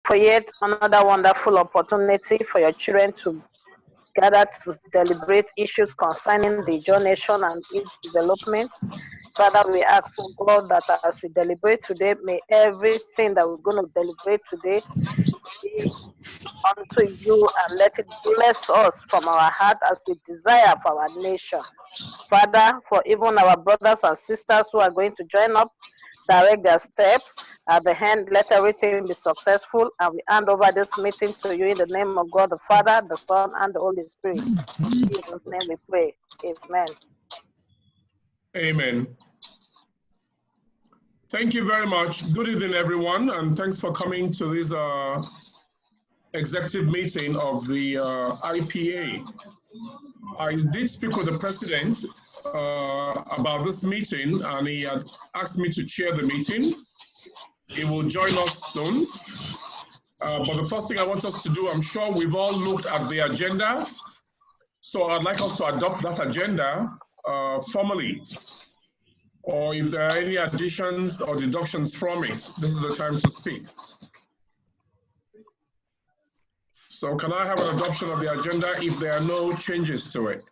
for yet another wonderful opportunity for your children to gather to deliberate issues concerning the IJAW nation and its development. Father, we ask, oh God, that as we deliberate today, may everything that we're going to deliberate today be unto you, and let it bless us from our heart as we desire for our nation. Father, for even our brothers and sisters who are going to join up, direct their step. At the end, let everything be successful, and we hand over this meeting to you in the name of God the Father, the Son, and the Holy Spirit. In Jesus' name we pray. Amen. Amen. Thank you very much. Good evening, everyone, and thanks for coming to this executive meeting of the IPA. I did speak with the president about this meeting, and he had asked me to chair the meeting. He will join us soon. But the first thing I want us to do, I'm sure we've all looked at the agenda, so I'd like us to adopt that agenda formally. Or if there are any additions or deductions from it, this is the time to speak. So can I have an adoption of the agenda if there are no changes to it?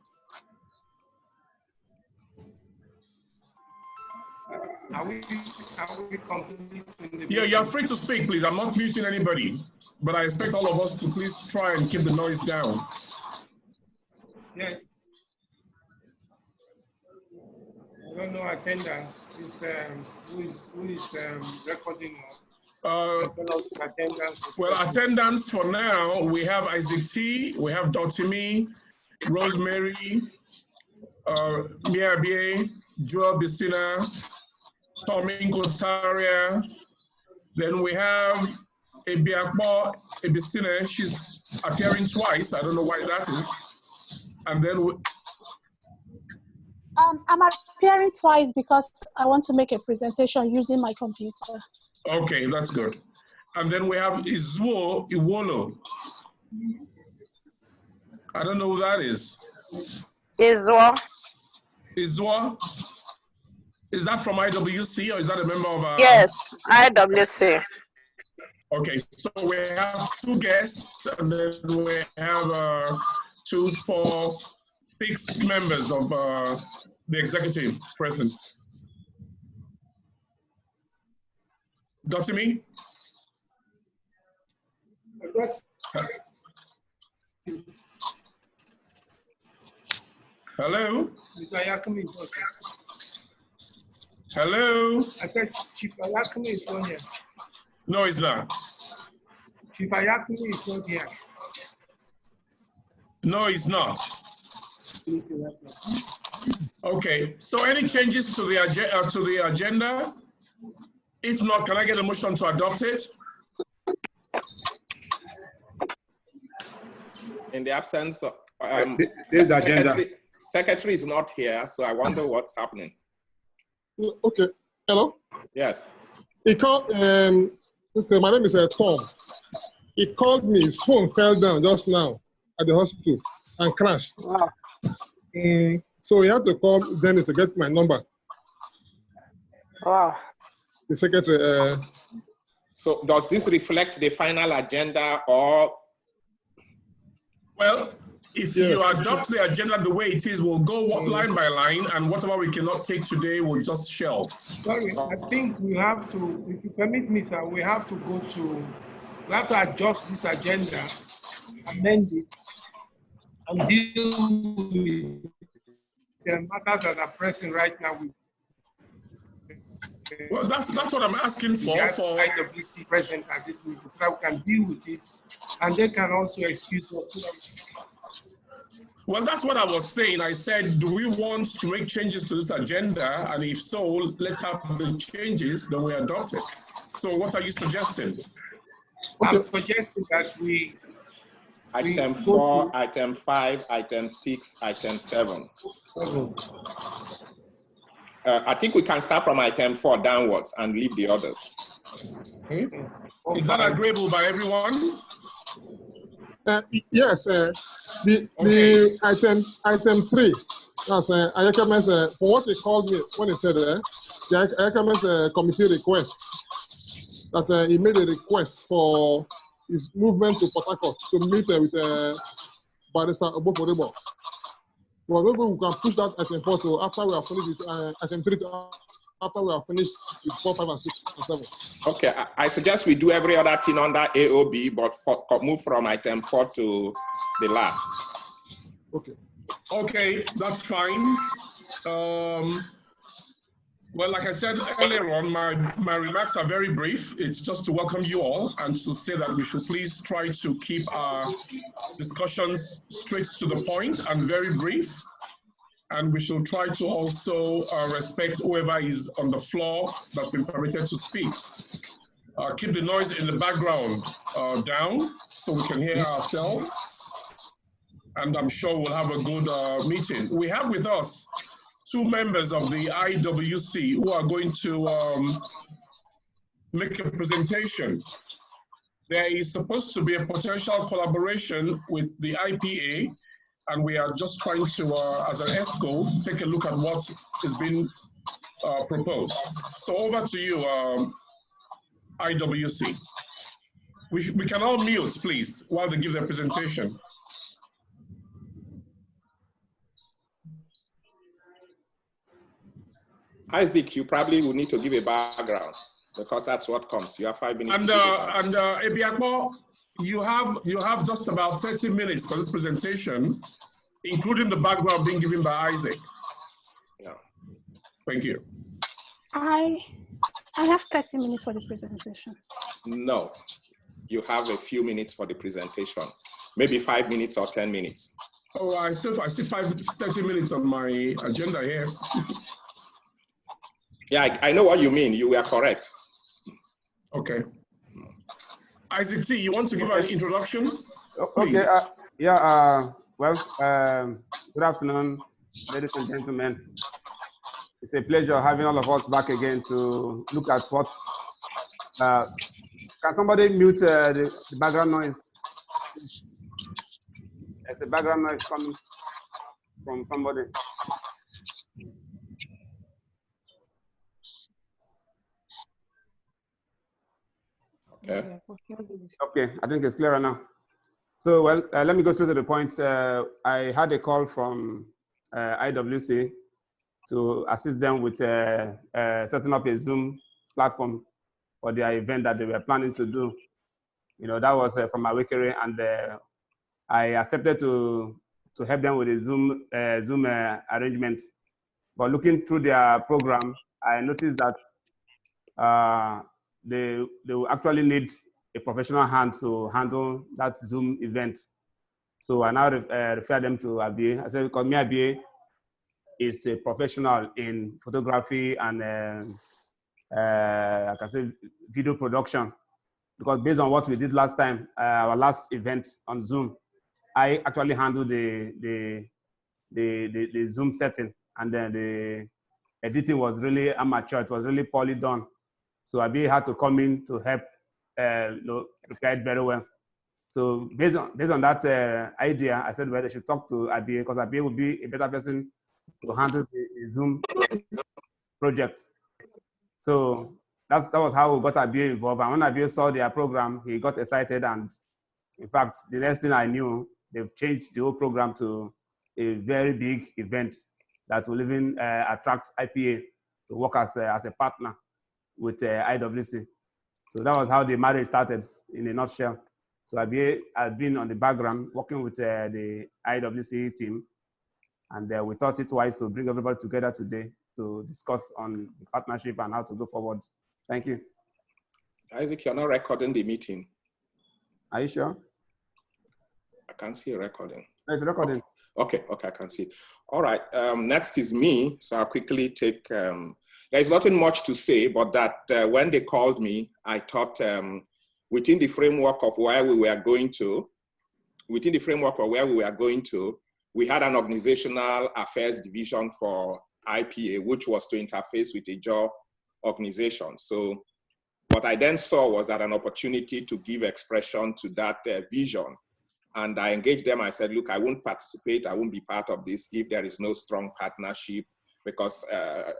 Are we completing the you're free to speak, please. I'm not muting anybody, but I expect all of us to please try and keep the noise down. Yeah. I don't know attendance. If who is recording? Well, attendance for now, we have Isaac T, we have Dotimi, Rosemary, Miabie, Joel Bissina, Tommy Kotaria. Then we have Ebiakbo Ebisine. She's appearing twice. I don't know why that is. And then I'm appearing twice because I want to make a presentation using my computer. Okay, that's good. And then we have Izuo Iwolo. I don't know who that is. Izuo. Izuo? Is that from IWC or is that a member of our... Yes, IWC. Okay, so we have two guests and then we have 2, 4, 6 members of the executive present. Got me? Hello? Hello? I said Chief Ayakumi is not here. No, it's not. Chief Ayakumi is not here. No, it's not. Okay, so any changes to the agenda? If not, can I get a motion to adopt it? In the absence of the agenda. Secretary is not here, so I wonder what's happening. Okay. Hello? Yes. He called, my name is Tom. He called me, his phone fell down just now at the hospital and crashed. Wow. So he had to call Dennis to get my number. Wow. The secretary. So does this reflect the final agenda or? Well, if you adopt the agenda the way it is, we'll go line by line, and whatever we cannot take today, we'll just shelve. Sorry, I think we have to, if you permit me, sir, we have to adjust this agenda, amend it, and deal with the matters that are pressing right now. Well, that's what I'm asking for. IWC present at this meeting, so that we can deal with it, and they can also excuse us. Well, that's what I was saying. I said, do we want to make changes to this agenda? And if so, let's have the changes, then we adopt it. So what are you suggesting? I'm suggesting that we... Item 4, item 5, item 6, item 7. I think we can start from item 4 downwards and leave the others. Okay. Is that agreeable by everyone? Yes, the item 3. That's Ayakame's, for what he called me when he said the Ayakame's committee request, that he made a request for his movement to Port Harcourt to meet with Barrister Oboforebo. Well, maybe we can push that item 4 to after we have finished with item 3 after we have finished with 4, 5, and 6, and 7. Okay, I suggest we do every other thing under AOB, but move from item 4 to the last. Okay. Okay, that's fine. Well, like I said earlier on, my remarks are very brief. It's just to welcome you all and to say that we should please try to keep our discussions straight to the point and very brief. And we should try to also respect whoever is on the floor that's been permitted to speak. Keep the noise in the background down so we can hear ourselves. And I'm sure we'll have a good meeting. We have with us 2 members of the IWC who are going to make a presentation. There is supposed to be a potential collaboration with the IPA, and we are just trying to, as an Exco, take a look at what is being proposed. So over to you, IWC. We can all mute, please, while they give their presentation. Isaac, you probably will need to give a background because that's what comes. You have 5 minutes. And Ebiakpo, you have just about 30 minutes for this presentation, including the background being given by Isaac. Yeah. Thank you. I have 30 minutes for the presentation. No, you have a few minutes for the presentation, maybe 5 minutes or 10 minutes. Oh, I see 30 minutes on my agenda here. Yeah, I know what you mean. You were correct. Okay. Isaac T, you want to give an introduction? Okay. Well, good afternoon, ladies and gentlemen. It's a pleasure having all of us back again to look at what. Can somebody mute the background noise? There's a background noise coming from somebody. Okay. Okay, I think it's clearer now. So, well, let me go through to the points. I had a call from IWC to assist them with setting up a Zoom platform for their event that they were planning to do. You know, that was from Awekere, and I accepted to help them with a Zoom arrangement. But looking through their program, I noticed that they will actually need a professional hand to handle that Zoom event. So I now refer them to Abie. I said, because me, Abie is a professional in photography and I can say video production. Because based on what we did last time, our last event on Zoom, I actually handled the Zoom setting, and then the editing was really amateur. It was really poorly done. So Abie had to come in to help, prepare it very well. So based on that idea, I said, well, they should talk to Abie because Abie would be a better person to handle the Zoom project. So that was how we got Abie involved. And when Abie saw their program, he got excited. And in fact, the next thing I knew, they've changed the whole program to a very big event that will even attract IPA to work as a partner with IWC. So that was how the marriage started in a nutshell. So I've been on the background working with the IWC team, and we thought it wise to bring everybody together today to discuss on the partnership and how to go forward. Thank you. Isaac, you're not recording the meeting. Are you sure? I can't see a recording. No, it's recording. Okay, I can see it. All right, next is me. So I'll quickly take, there's nothing much to say, but that when they called me, I thought within the framework of where we were going to, we had an organizational affairs division for IPA, which was to interface with a IJAW organization. So what I then saw was that an opportunity to give expression to that vision. And I engaged them. I said, look, I won't participate. I won't be part of this if there is no strong partnership, because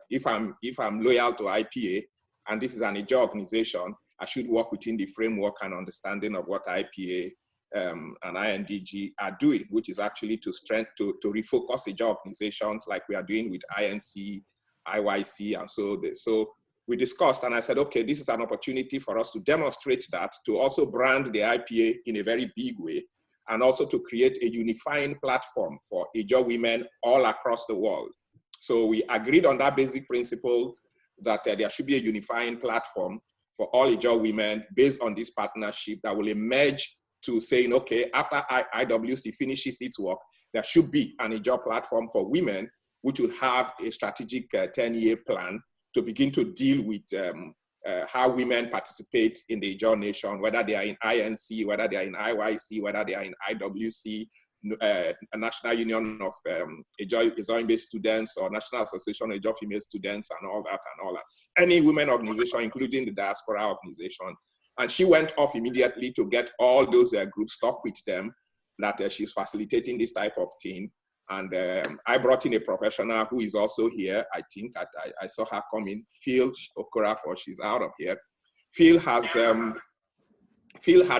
if I'm loyal to IPA and this is an IJAW organization, I should work within the framework and understanding of what IPA and INDG are doing, which is actually to refocus IJAW organizations like we are doing with INC, IYC, and so we discussed, and I said, okay, this is an opportunity for us to demonstrate that, to also brand the IPA in a very big way, and also to create a unifying platform for IJAW women all across the world. So we agreed on that basic principle that there should be a unifying platform for all IJAW women based on this partnership that will emerge to saying, okay, after IWC finishes its work, there should be an IJAW platform for women, which will have a strategic 10-year plan to begin to deal with how women participate in the IJAW nation, whether they are in INC, whether they are in IYC, whether they are in IWC, National Union of IJAW-based students, or National Association of IJAW female students, and all that. Any women organization, including the diaspora organization. And she went off immediately to get all those groups, talk with them, that she's facilitating this type of thing. And I brought in a professional who is also here. I think I saw her come in, Phil Okorafor, she's out of here. Phil had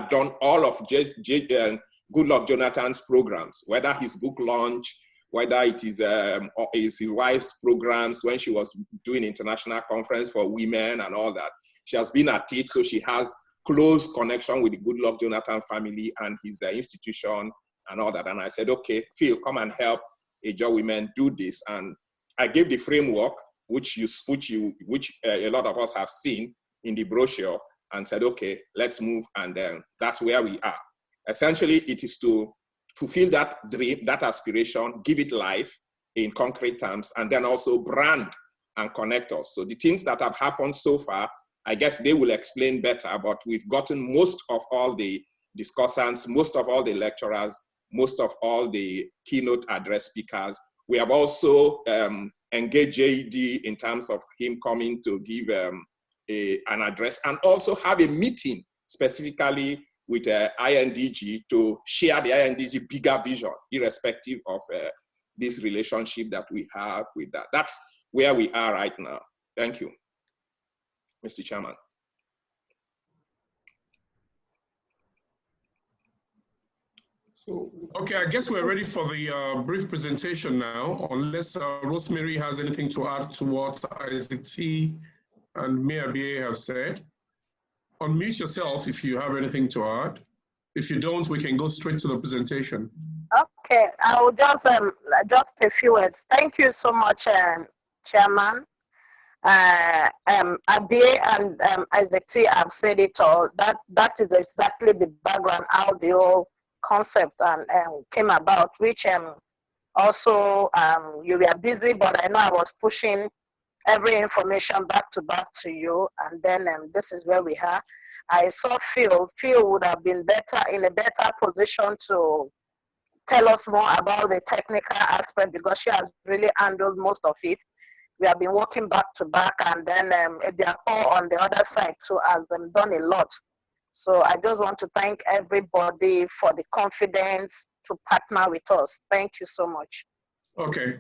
done all of Goodluck Jonathan's programs, whether his book launch, whether it is his wife's programs when she was doing international conference for women and all that. She has been at it, so she has close connection with the Goodluck Jonathan family and his institution and all that. And I said, okay, Phil, come and help IJAW women do this. And I gave the framework, which a lot of us have seen in the brochure, and said, okay, let's move. And that's where we are. Essentially, it is to fulfill that dream, that aspiration, give it life in concrete terms, and then also brand and connect us. So the things that have happened so far, I guess they will explain better, but we've gotten most of all the discussants, most of all the lecturers, most of all the keynote address speakers. We have also engaged JD in terms of him coming to give an address, and also have a meeting specifically with INDG to share the INDG bigger vision, irrespective of this relationship that we have with that. That's where we are right now. Thank you, Mr. Chairman. So, okay, I guess we're ready for the brief presentation now, unless Rosemary has anything to add to what Isaac T. and Mia BA have said. Unmute yourself if you have anything to add. If you don't, we can go straight to the presentation. Okay, I will just a few words. Thank you so much, Chairman. Abie and Isaac T have said it all. That is exactly the background, how the whole concept came about, which also you were busy, but I know I was pushing every information back to you, and then this is where we are. I saw Phil would have been in a better position to tell us more about the technical aspect, because she has really handled most of it. We have been working back to back, and then Ebiako on the other side too has done a lot. So I just want to thank everybody for the confidence to partner with us. Thank you so much. Okay.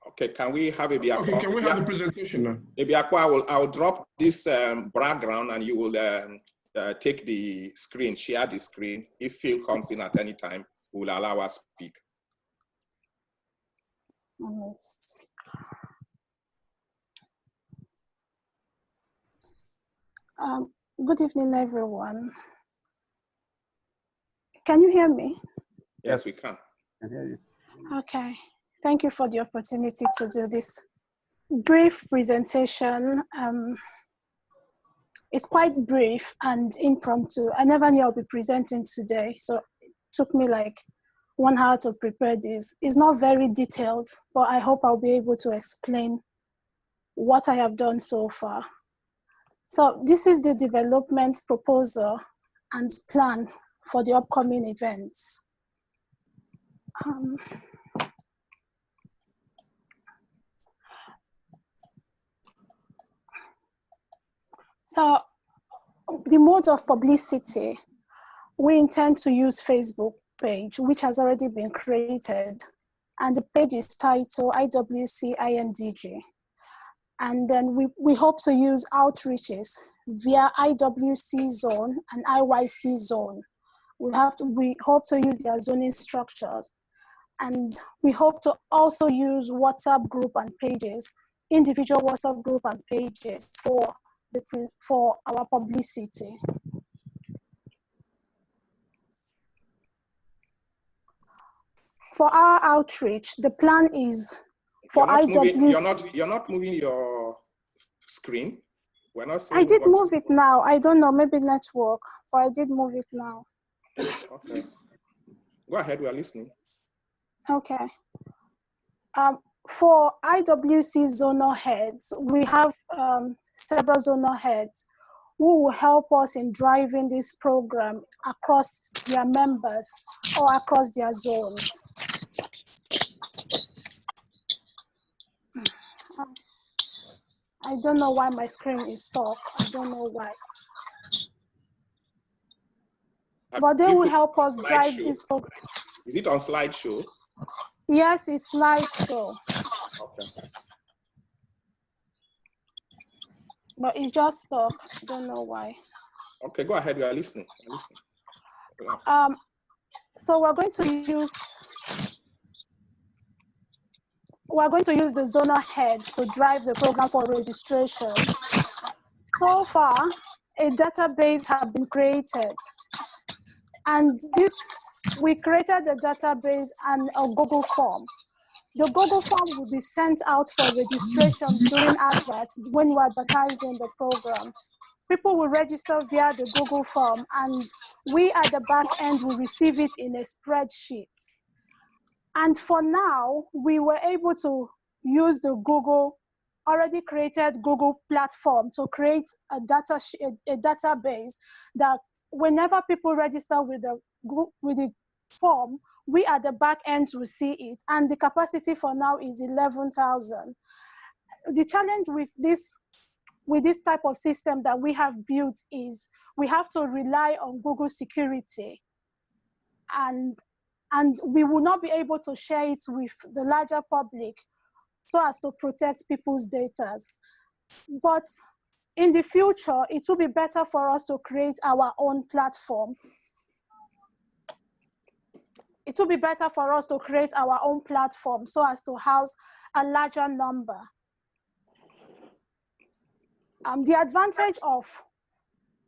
Okay, can we have Ebiako? Okay, can we have the presentation now? Ebiako, I will drop this background, and you will take the screen, share the screen. If Phil comes in at any time, we will allow us to speak. Good evening, everyone. Can you hear me? Yes, we can. I hear you. Okay. Thank you for the opportunity to do this brief presentation. It's quite brief and impromptu. I never knew I'll be presenting today, so it took me like 1 hour to prepare this. It's not very detailed, but I hope I'll be able to explain what I have done so far. So this is the development proposal and plan for the upcoming events. So the mode of publicity, we intend to use Facebook page, which has already been created. And the page is titled IWC INDG. And then we hope to use outreaches via IWC zone and IYC zone. We hope to use their zoning structures. And we hope to also use WhatsApp group and pages, individual WhatsApp group and pages for our publicity. For our outreach, the plan is for IWC. You're not moving your screen. We're not seeing. I did move it now. I don't know, maybe network, but I did move it now. Okay. Go ahead, we are listening. Okay. For IWC zonal heads, we have several zonal heads who will help us in driving this program across their members or across their zones. I don't know why my screen is stuck. I don't know why. But they will help us drive this program. Is it on slideshow? Yes, it's slideshow. Okay. But it's just stuck. I don't know why. Okay, go ahead. We are listening. So we're going to use the zonal heads to drive the program for registration. So far, a database has been created. And we created the database and a Google form. The Google form will be sent out for registration during adverts when we're advertising the program. People will register via the Google form, and we at the back end will receive it in a spreadsheet. And for now, we were able to use the already created Google platform to create a database that whenever people register with the form, we at the back end will see it. And the capacity for now is 11,000. The challenge with this type of system that we have built is we have to rely on Google security. And we will not be able to share it with the larger public so as to protect people's data. But in the future, it will be better for us to create our own platform. It will be better for us to create our own platform so as to house a larger number. The advantage of,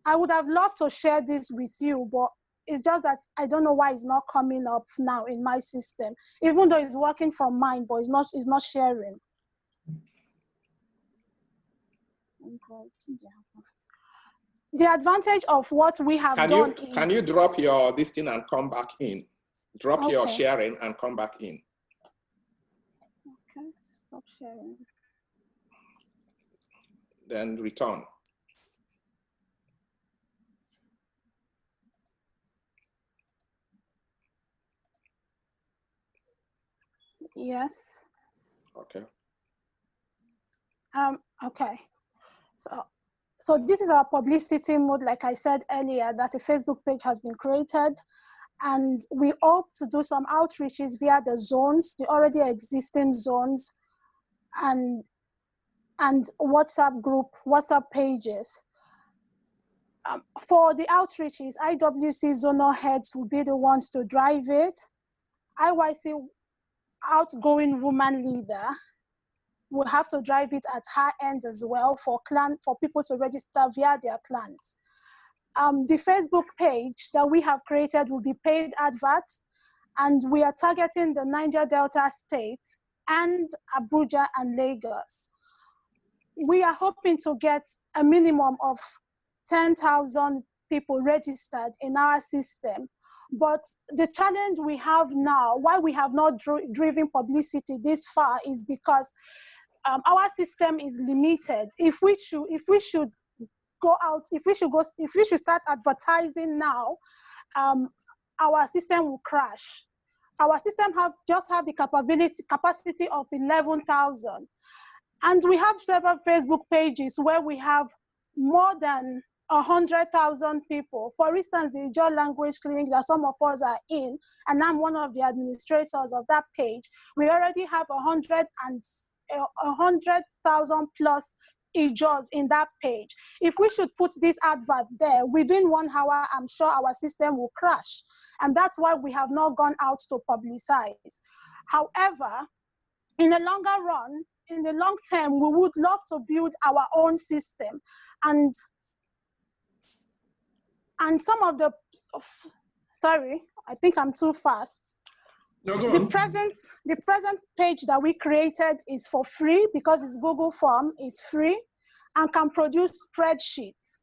I would have loved to share this with you, but it's just that I don't know why it's not coming up now in my system, even though it's working from mine, but it's not sharing. The advantage of what we have done is... Can you drop this thing and come back in? Drop your sharing and come back in. Okay, stop sharing. Then return. Yes. Okay. Okay. So this is our publicity mode. Like I said earlier, that a Facebook page has been created, and we hope to do some outreaches via the zones, the already existing zones, and WhatsApp group, WhatsApp pages. For the outreaches, IWC zonal heads will be the ones to drive it. IYC outgoing woman leader will have to drive it at her end as well for people to register via their clans. The Facebook page that we have created will be paid adverts, and we are targeting the Niger Delta states and Abuja and Lagos. We are hoping to get a minimum of 10,000 people registered in our system. But the challenge we have now, why we have not driven publicity this far, is because our system is limited. If we should start advertising now, our system will crash. Our system just have the capacity of 11,000. And we have several Facebook pages where we have more than 100,000 people. For instance, the IJAW language clinic that some of us are in, and I'm one of the administrators of that page, we already have 100,000 plus IJAWs in that page. If we should put this advert there, within 1 hour, I'm sure our system will crash. And that's why we have not gone out to publicize. However, in the longer run, in the long term, we would love to build our own system. And some of the, sorry, I think I'm too fast. No, go The on. present page that we created is for free because it's Google form, it's free and can produce spreadsheets.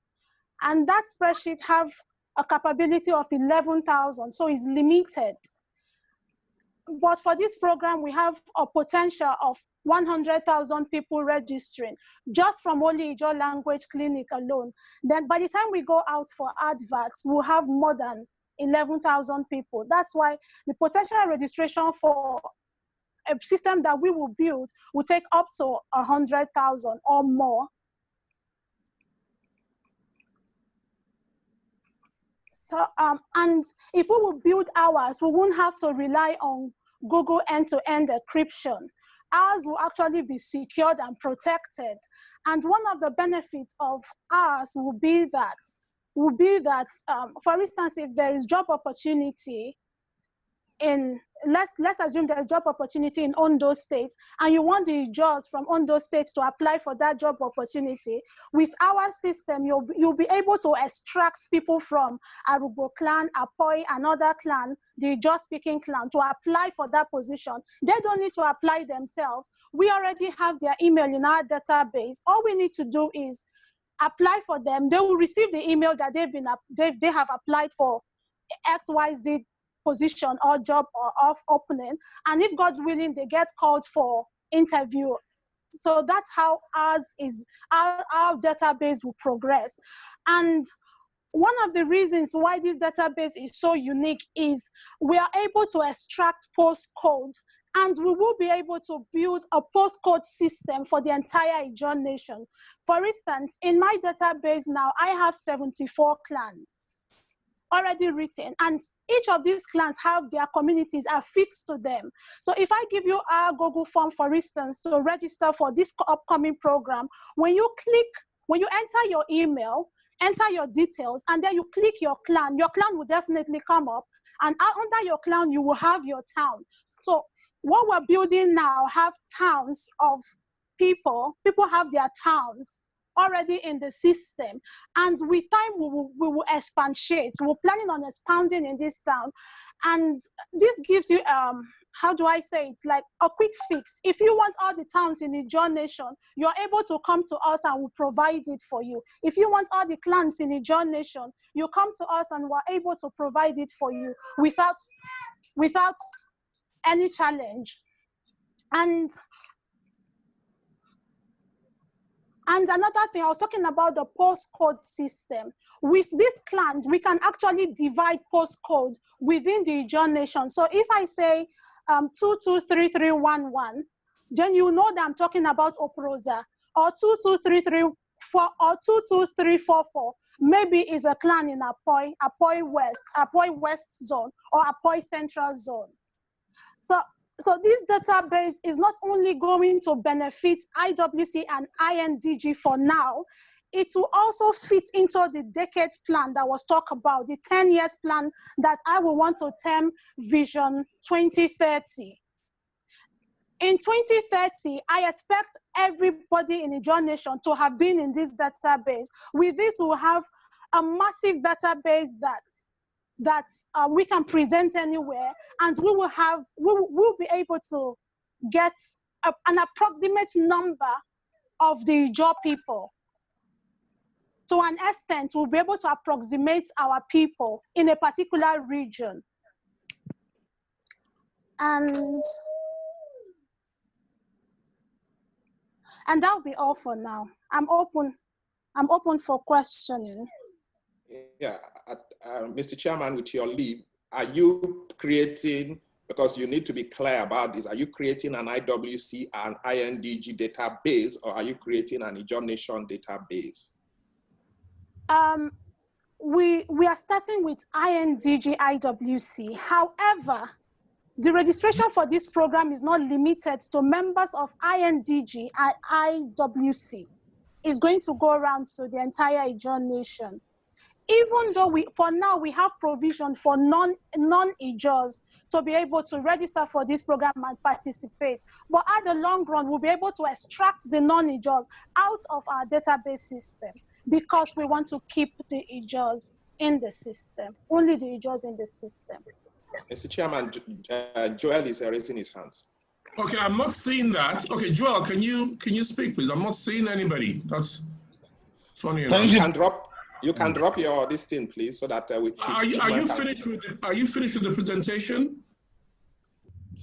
And that spreadsheet have a capability of 11,000, so it's limited. But for this program, we have a potential of 100,000 people registering just from only IJAW language clinic alone. Then by the time we go out for adverts, we'll have more than 11,000 people. That's why the potential registration for a system that we will build will take up to 100,000 or more. So, and if we will build ours, we won't have to rely on Google end-to-end encryption. Ours will actually be secured and protected. And one of the benefits of ours will be that, for instance, if there is job opportunity in, let's assume there's job opportunity in Ondo State, and you want the jobs from Ondo State to apply for that job opportunity, with our system, you'll be able to extract people from Arubo clan, Apoi, another clan, the IJAW speaking clan, to apply for that position. They don't need to apply themselves. We already have their email in our database. All we need to do is apply for them. They will receive the email that they have applied for XYZ position or job or off opening, and if God willing, they get called for interview. So that's how ours is, our database will progress. And one of the reasons why this database is so unique is we are able to extract postcode, and we will be able to build a postcode system for the entire IJAW nation. For instance, in my database now, I have 74 clans already written, and each of these clans have their communities affixed to them. So if I give you our Google form, for instance, to register for this upcoming program, when you enter your email, enter your details, and then you click your clan will definitely come up, and under your clan, you will have your town. So what we're building now have towns of people have their towns already in the system, and with time we will expatiate. We're planning on expanding in this town, and this gives you how do I say, it's like a quick fix. If you want all the towns in the IJAW nation, you're able to come to us and we'll provide it for you. If you want all the clans in the IJAW nation, you come to us and we're able to provide it for you without any challenge. And another thing, I was talking about the postcode system. With these clans, we can actually divide postcode within the IJAW nation. So if I say 223311, then you know that I'm talking about Oproza, or 223344 or 22344. Maybe is a clan in Apoi West zone, or Apoi Central zone. So this database is not only going to benefit IWC and INDG for now, it will also fit into the decade plan that was talked about, the 10 years plan that I will want to term Vision 2030. In 2030, I expect everybody in the IJAW nation to have been in this database. With this, we'll have a massive database that we can present anywhere, and we'll be able to get an approximate number of the IJAW people. To an extent, we'll be able to approximate our people in a particular region. And that'll be all for now. I'm open for questioning. Yeah, Mr. Chairman, with your leave, are you creating, because you need to be clear about this, are you creating an IWC and INDG database, or are you creating an IJAW nation database? We are starting with INDG IWC. However, The registration for this program is not limited to members of INDG and IWC. It's going to go around to the entire IJAW nation. Even though for now we have provision for non-IJAWs to be able to register for this program and participate, but at the long run, we'll be able to extract the non-IJAWs out of our database system because we want to keep the IJAWs in the system, only the IJAWs in the system. Mr. Chairman, Joel is raising his hand. Okay, I'm not seeing that. Okay, Joel, can you speak, please? I'm not seeing anybody. That's funny enough. You can drop your this thing, please, so that we. Are you finished with the presentation?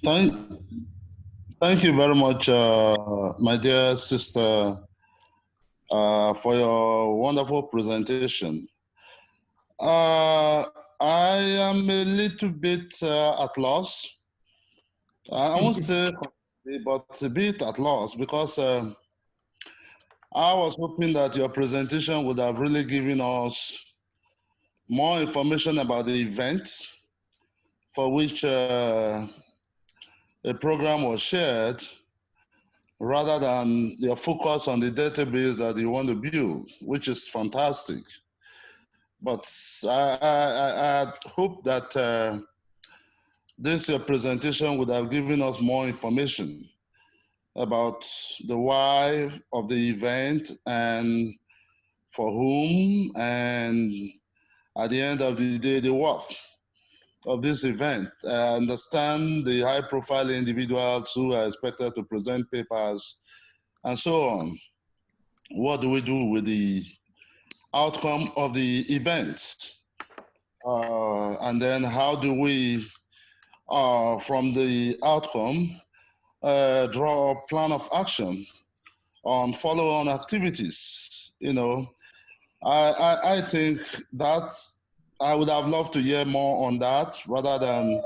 Thank you very much, my dear sister, for your wonderful presentation. I am a little bit at loss. I won't say, but a bit at loss because. I was hoping that your presentation would have really given us more information about the event for which a program was shared, rather than your focus on the database that you want to build, which is fantastic. But I hope that this presentation would have given us more information about the why of the event and for whom, and at the end of the day, the work of this event. I understand the high-profile individuals who are expected to present papers and so on. What do we do with the outcome of the event? And then how do we, from the outcome, draw a plan of action on follow-on activities? You know, I think that I would have loved to hear more on that rather than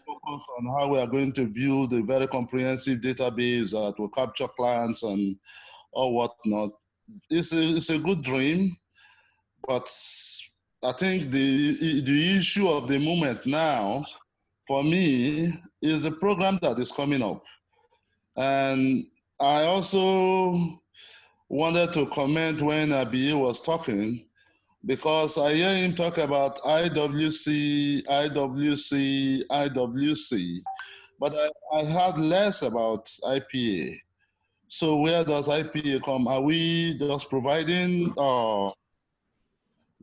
focus on how we are going to build a very comprehensive database that will capture clients and or whatnot. It's a good dream, but I think the issue of the moment now for me is the program that is coming up. And I also wanted to comment when Abi was talking, because I hear him talk about IWC, but I heard less about IPA. So where does IPA come? Are we just providing the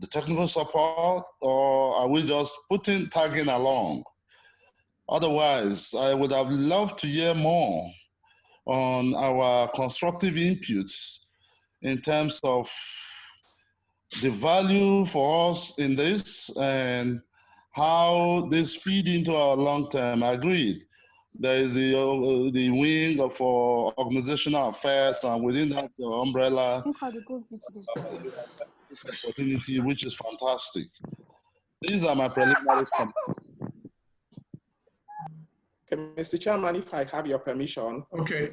technical support, or are we just tagging along? Otherwise, I would have loved to hear more on our constructive inputs in terms of the value for us in this and how this feed into our long-term. Agreed. There is the wing of organizational affairs, and within that umbrella, this opportunity, which is fantastic. These are my preliminary comments. Okay, Mr. Chairman, if I have your permission. Okay.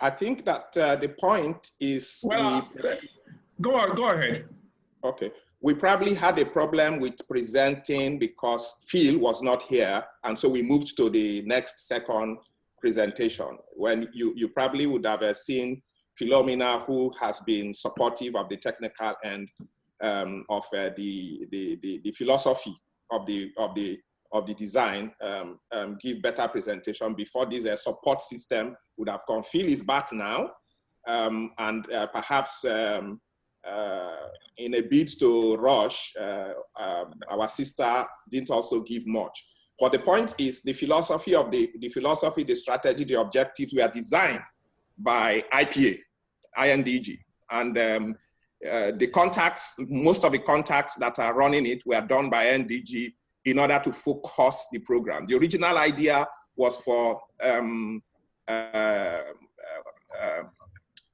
I think that the point is... Well, go ahead. Okay. We probably had a problem with presenting because Phil was not here, and so we moved to the second presentation. When you probably would have seen Philomena, who has been supportive of the technical end of the philosophy of the design, give better presentation before this support system would have come. Phil is back now, and perhaps in a bid to rush, our sister didn't also give much. But the point is the philosophy, the strategy, the objectives were designed by IPA, INDG, and the contacts, most of the contacts that are running it were done by NDG in order to focus the program. The original idea was for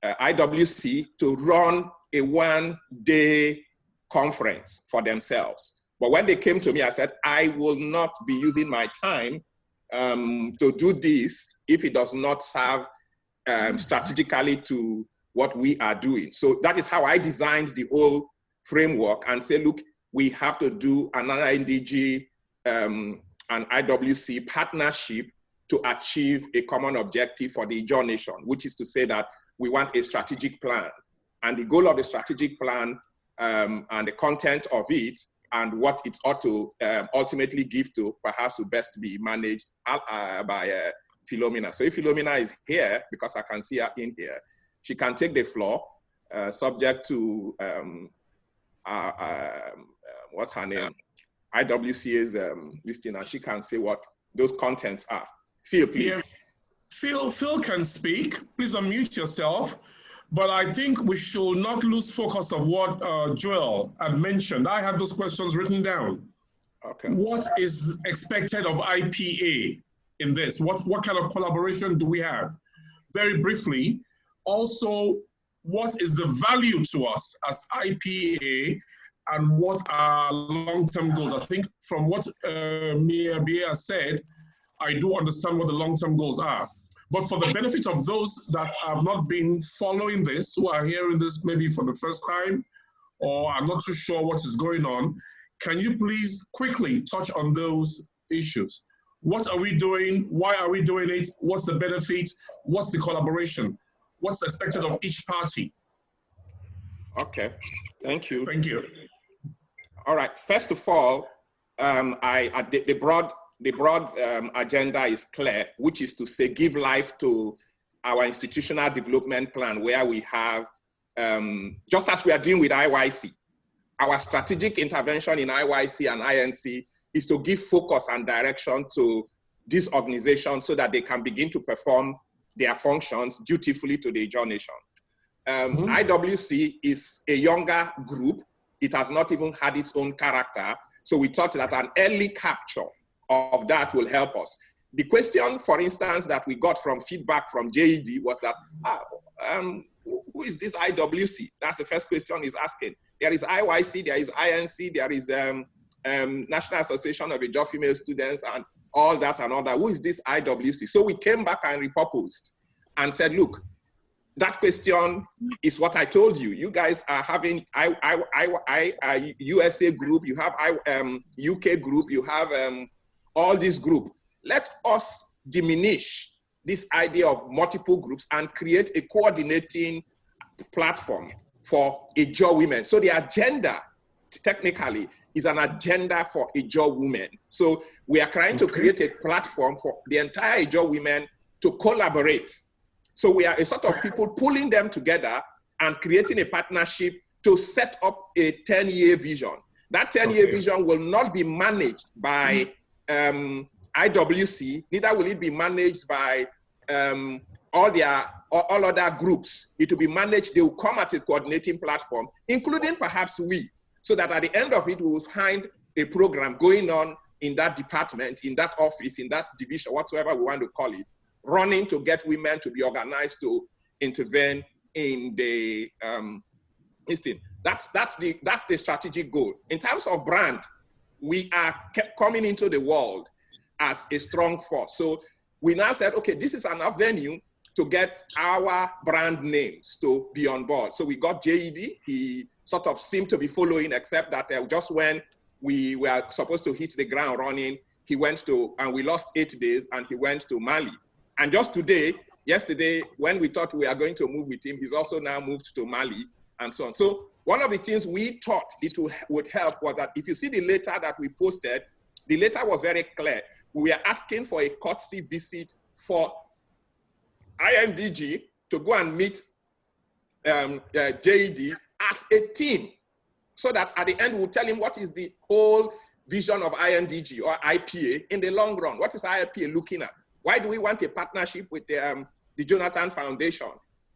IWC to run a one-day conference for themselves. But when they came to me, I said, I will not be using my time to do this if it does not serve strategically to what we are doing. So that is how I designed the whole framework and say, look, we have to do another NDG and IWC partnership to achieve a common objective for the IJAW nation, which is to say that we want a strategic plan. And the goal of the strategic plan and the content of it and what it ought to ultimately give to perhaps will best be managed by Philomena. So if Philomena is here, because I can see her in here, she can take the floor, subject to what's her name? IWCA's listing, and she can say what those contents are. Phil, please. Yes. Phil can speak. Please unmute yourself. But I think we should not lose focus of what Joel had mentioned. I have those questions written down. Okay. What is expected of IPA in this? What kind of collaboration do we have? Very briefly, also, what is the value to us as IPA and what are long-term goals? I think from what Mia Bia said, I do understand what the long-term goals are. But for the benefit of those that have not been following this, who are hearing this maybe for the first time, or I'm not too sure what is going on, can you please quickly touch on those issues? What are we doing? Why are we doing it? What's the benefit? What's the collaboration? What's expected of each party? Okay, thank you. Thank you. All right, first of all, the broad agenda is clear, which is to say give life to our institutional development plan, where we have, just as we are doing with IYC, our strategic intervention in IYC and INC is to give focus and direction to these organizations so that they can begin to perform their functions dutifully to the IJAW nation. IWC is a younger group. It has not even had its own character. So we thought that an early capture of that will help us. The question, for instance, that we got from feedback from JED was that, who is this IWC? That's the first question he's asking. There is IYC, there is INC, there is National Association of IJAW Female Students and all that and all that. Who is this IWC? So we came back and repurposed and said, look, that question is what I told you. You guys are having USA group, you have UK group, you have all this group. Let us diminish this idea of multiple groups and create a coordinating platform for IJAW women. So the agenda, technically, is an agenda for IJAW women. So we are trying to create a platform for the entire IJAW women to collaborate. So we are a sort of people pulling them together and creating a partnership to set up a 10-year vision. That 10-year vision will not be managed by IWC, neither will it be managed by all other groups. It will be managed, they will come at a coordinating platform, including perhaps we, so that at the end of it, we will find a program going on in that department, in that office, in that division, whatsoever we want to call it, running to get women to be organized to intervene in the listing. That's the strategic goal. In terms of brand, we are coming into the world as a strong force. So we now said, okay, this is an avenue to get our brand names to be on board. So we got JED. He sort of seemed to be following, except that just when we were supposed to hit the ground running, he went to, and we lost 8 days, and he went to Mali. And just today, yesterday, when we thought we are going to move with him, he's also now moved to Mali and so on. So one of the things we thought it would help was that if you see the letter that we posted, the letter was very clear. We were asking for a courtesy visit for INDG to go and meet JED as a team, so that at the end we'll tell him what is the whole vision of INDG or IPA in the long run. What is IPA looking at? Why do we want a partnership with the Jonathan Foundation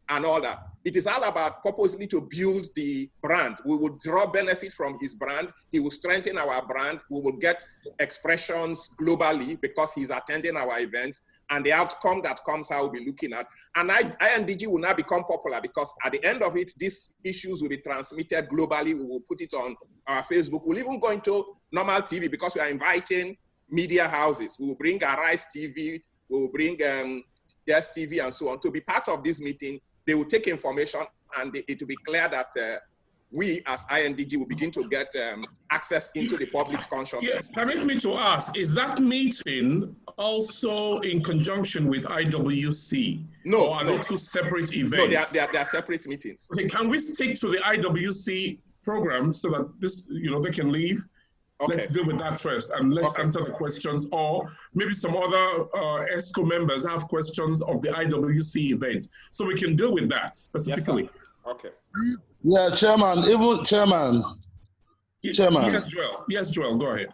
and all that? It is all about purposely to build the brand. We will draw benefit from his brand. He will strengthen our brand. We will get expressions globally because he's attending our events. And the outcome that comes out, we'll be looking at. And INDG will now become popular because at the end of it, these issues will be transmitted globally. We will put it on our Facebook. We'll even go into normal TV because we are inviting media houses. We will bring Arise TV. We will bring Yes TV and so on to be part of this meeting. They will take information and it will be clear that we as INDG will begin to get access into the public's consciousness. Yeah, permit me to ask, is that meeting also in conjunction with IWC? No, or are no. they two separate events? No, they are separate meetings. Okay, can we stick to the IWC program so that this, they can leave? Okay. Let's deal with that first, and let's answer the questions. Or maybe some other Exco members have questions of the IWC event, so we can deal with that specifically. Yes, okay. Yeah, Chairman. Chairman. Yes, Joel. Yes, Joel. Go ahead.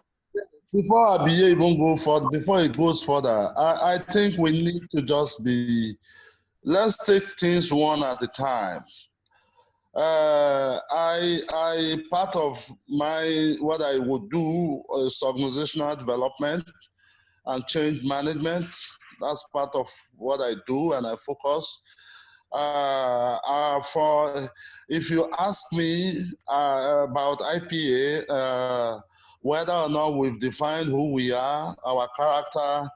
Before ABA even go further, before it goes further, I think we need to just let's take things one at a time. Part of what I would do is organizational development and change management. That's part of what I do, and I focus. If you ask me about IPA, whether or not we've defined who we are, our character,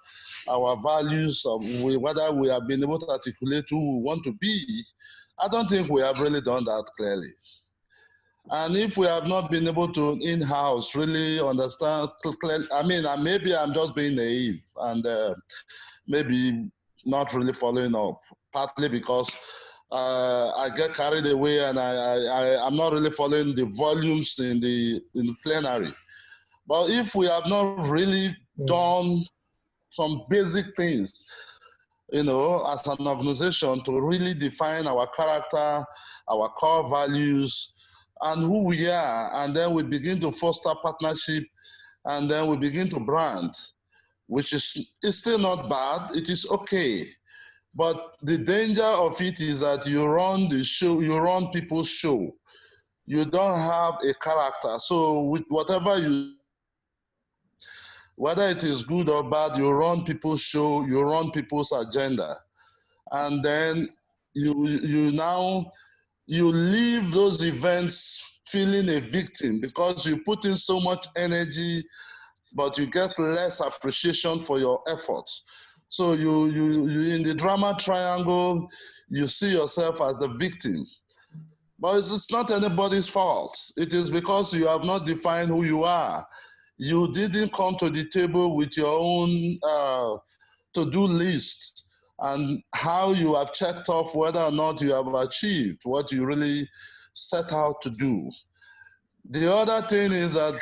our values, whether we have been able to articulate who we want to be, I don't think we have really done that clearly. And if we have not been able to in-house really understand clearly, maybe I'm just being naive and maybe not really following up, partly because I get carried away and I'm not really following the volumes in the plenary. But if we have not really done some basic things, as an organization to really define our character, our core values, and who we are, and then we begin to foster partnership, and then we begin to brand, which is still not bad, it is okay. But the danger of it is that you run the show, you run people's show. You don't have a character. So with whatever whether it is good or bad, you run people's show, you run people's agenda. And then you leave those events feeling a victim because you put in so much energy, but you get less appreciation for your efforts. So you in the drama triangle, you see yourself as the victim. But it's not anybody's fault. It is because you have not defined who you are. You didn't come to the table with your own to-do list and how you have checked off whether or not you have achieved what you really set out to do. The other thing is that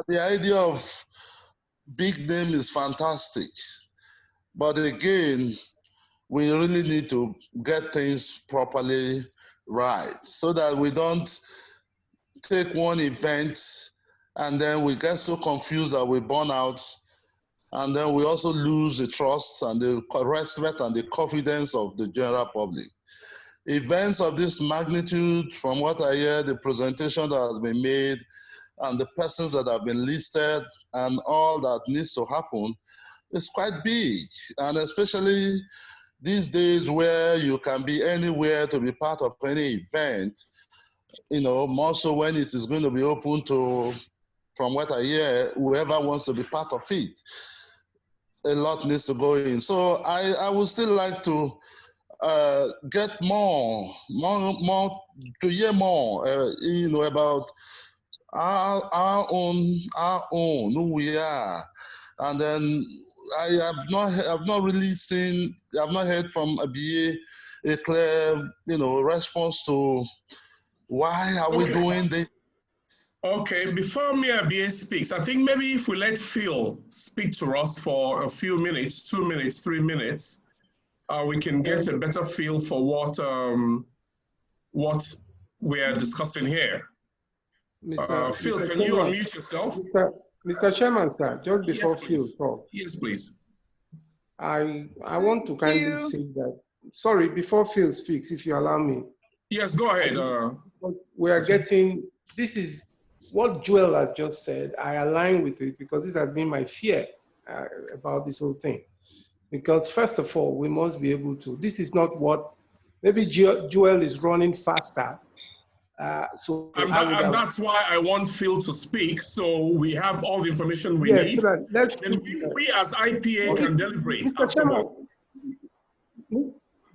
the idea of big name is fantastic. But again, we really need to get things properly right so that we don't take one event and then we get so confused that we burn out, and then we also lose the trust and the respect and the confidence of the general public. Events of this magnitude, from what I hear, the presentation that has been made and the persons that have been listed and all that needs to happen is quite big. And especially these days where you can be anywhere to be part of any event, more so when it is going to be open to, from what I hear, whoever wants to be part of it. A lot needs to go in. So I would still like to get more to hear more, about our own, who we are. And then I've not heard from ABA a clear, response to why are we doing this. Okay, before ABA speaks, I think maybe if we let Phil speak to us for a few minutes, 2 minutes, 3 minutes, we can get a better feel for what we are discussing here. Phil, can you unmute yourself? Mr. Chairman, sir, just before Phil talks. Yes, please. I want to kindly say that, sorry, before Phil speaks, if you allow me. Yes, go ahead. We are getting, this is what Joel had just said. I align with it because this has been my fear about this whole thing. Because first of all, we must be able to, this is not what, maybe Joel is running faster. And that's why I want Phil to speak, so we have all the information we need. So then we as IPA can deliberate.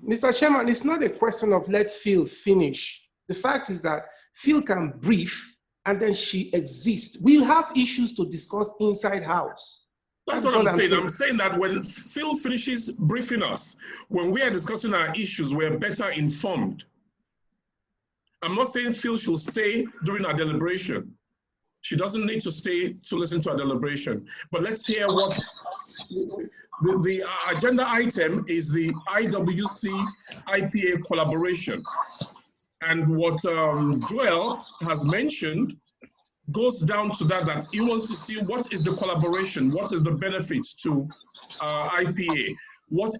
Mr. Chairman, it's not a question of let Phil finish. The fact is that Phil can brief and then she exists. We'll have issues to discuss inside house. That's what I'm saying. I'm saying that when Phil finishes briefing us, when we are discussing our issues, we're better informed. I'm not saying Phil should stay during our deliberation. She doesn't need to stay to listen to our deliberation. But let's hear what the agenda item is: the IWC IPA collaboration. And what Joel has mentioned goes down to that he wants to see what is the collaboration, what is the benefits to IPA, what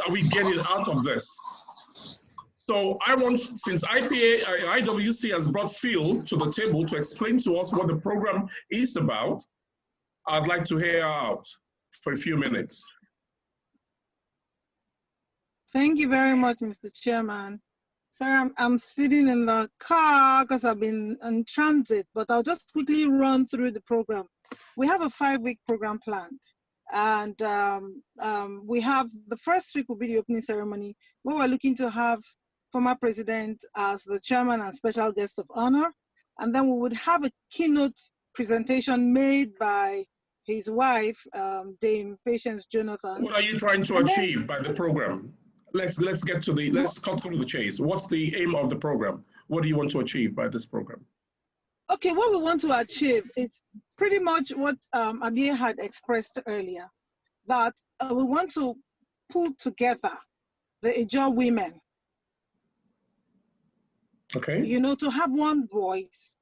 are we getting out of this? So I want, since IWC has brought Phil to the table to explain to us what the program is about, I'd like to hear her out for a few minutes. Thank you very much, Mr. Chairman. Sorry, I'm sitting in the car because I've been in transit, but I'll just quickly run through the program. We have a 5-week program planned. And we have, the first week will be the opening ceremony, where we're looking to have former president as the chairman and special guest of honor. And then we would have a keynote presentation made by his wife, Dame Patience Jonathan. What are you trying to achieve by the program? Let's get to the, let's cut through the chase. What's the aim of the program? What do you want to achieve by this program? Okay, what we want to achieve is pretty much what Abia had expressed earlier, that we want to pull together the IJAW women. Okay. You know, to have one voice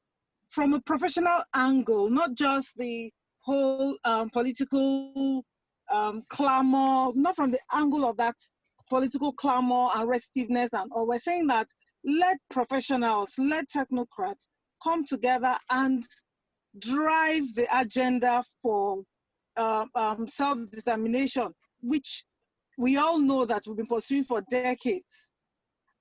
from a professional angle, not just the whole political clamor, not from the angle of that political clamor and restiveness and all. We're saying that let professionals, let technocrats come together and drive the agenda for self-determination, which we all know that we've been pursuing for decades.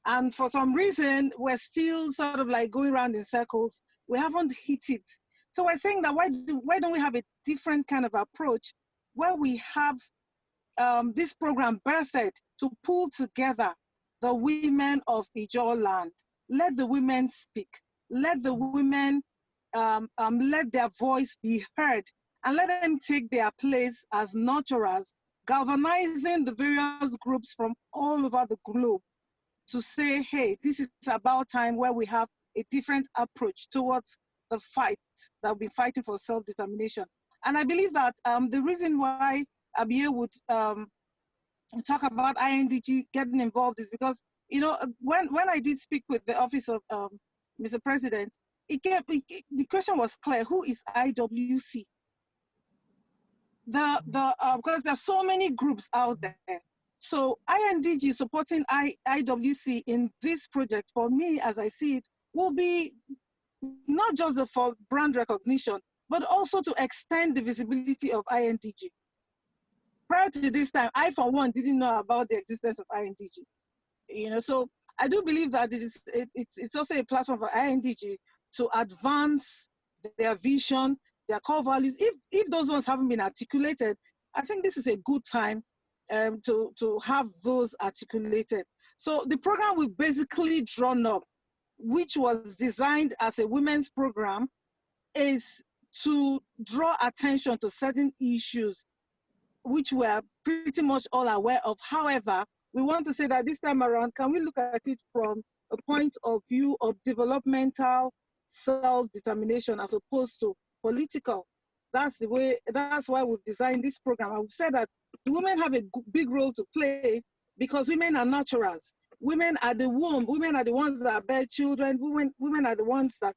And for some reason, we're still sort of like going around in circles. We haven't hit it. So we're saying that why don't we have a different kind of approach where we have this program birthed to pull together the women of IJAW land. Let the women speak. Let the women let their voice be heard, and let them take their place as nurturers, galvanizing the various groups from all over the globe to say, hey, this is about time where we have a different approach towards the fight that we've been fighting for self-determination. And I believe that the reason why Abia would talk about INDG getting involved is because, you know, when I did speak with the office of Mr. President, the question was clear: who is IWC? Because there's so many groups out there. So INDG supporting IWC in this project, for me, as I see it, will be not just for brand recognition, but also to extend the visibility of INDG. Prior to this time, I, for one, didn't know about the existence of INDG. You know, so I do believe that it's also a platform for INDG to advance their vision, their core values. If those ones haven't been articulated, I think this is a good time to have those articulated. So the program we basically drawn up, which was designed as a women's program, is to draw attention to certain issues which we're pretty much all aware of. However, we want to say that this time around, can we look at it from a point of view of developmental self-determination as opposed to political? That's why we've designed this program. I would say that women have a big role to play because women are nurturers. Women are the womb. Women are the ones that bear children. Women are the ones that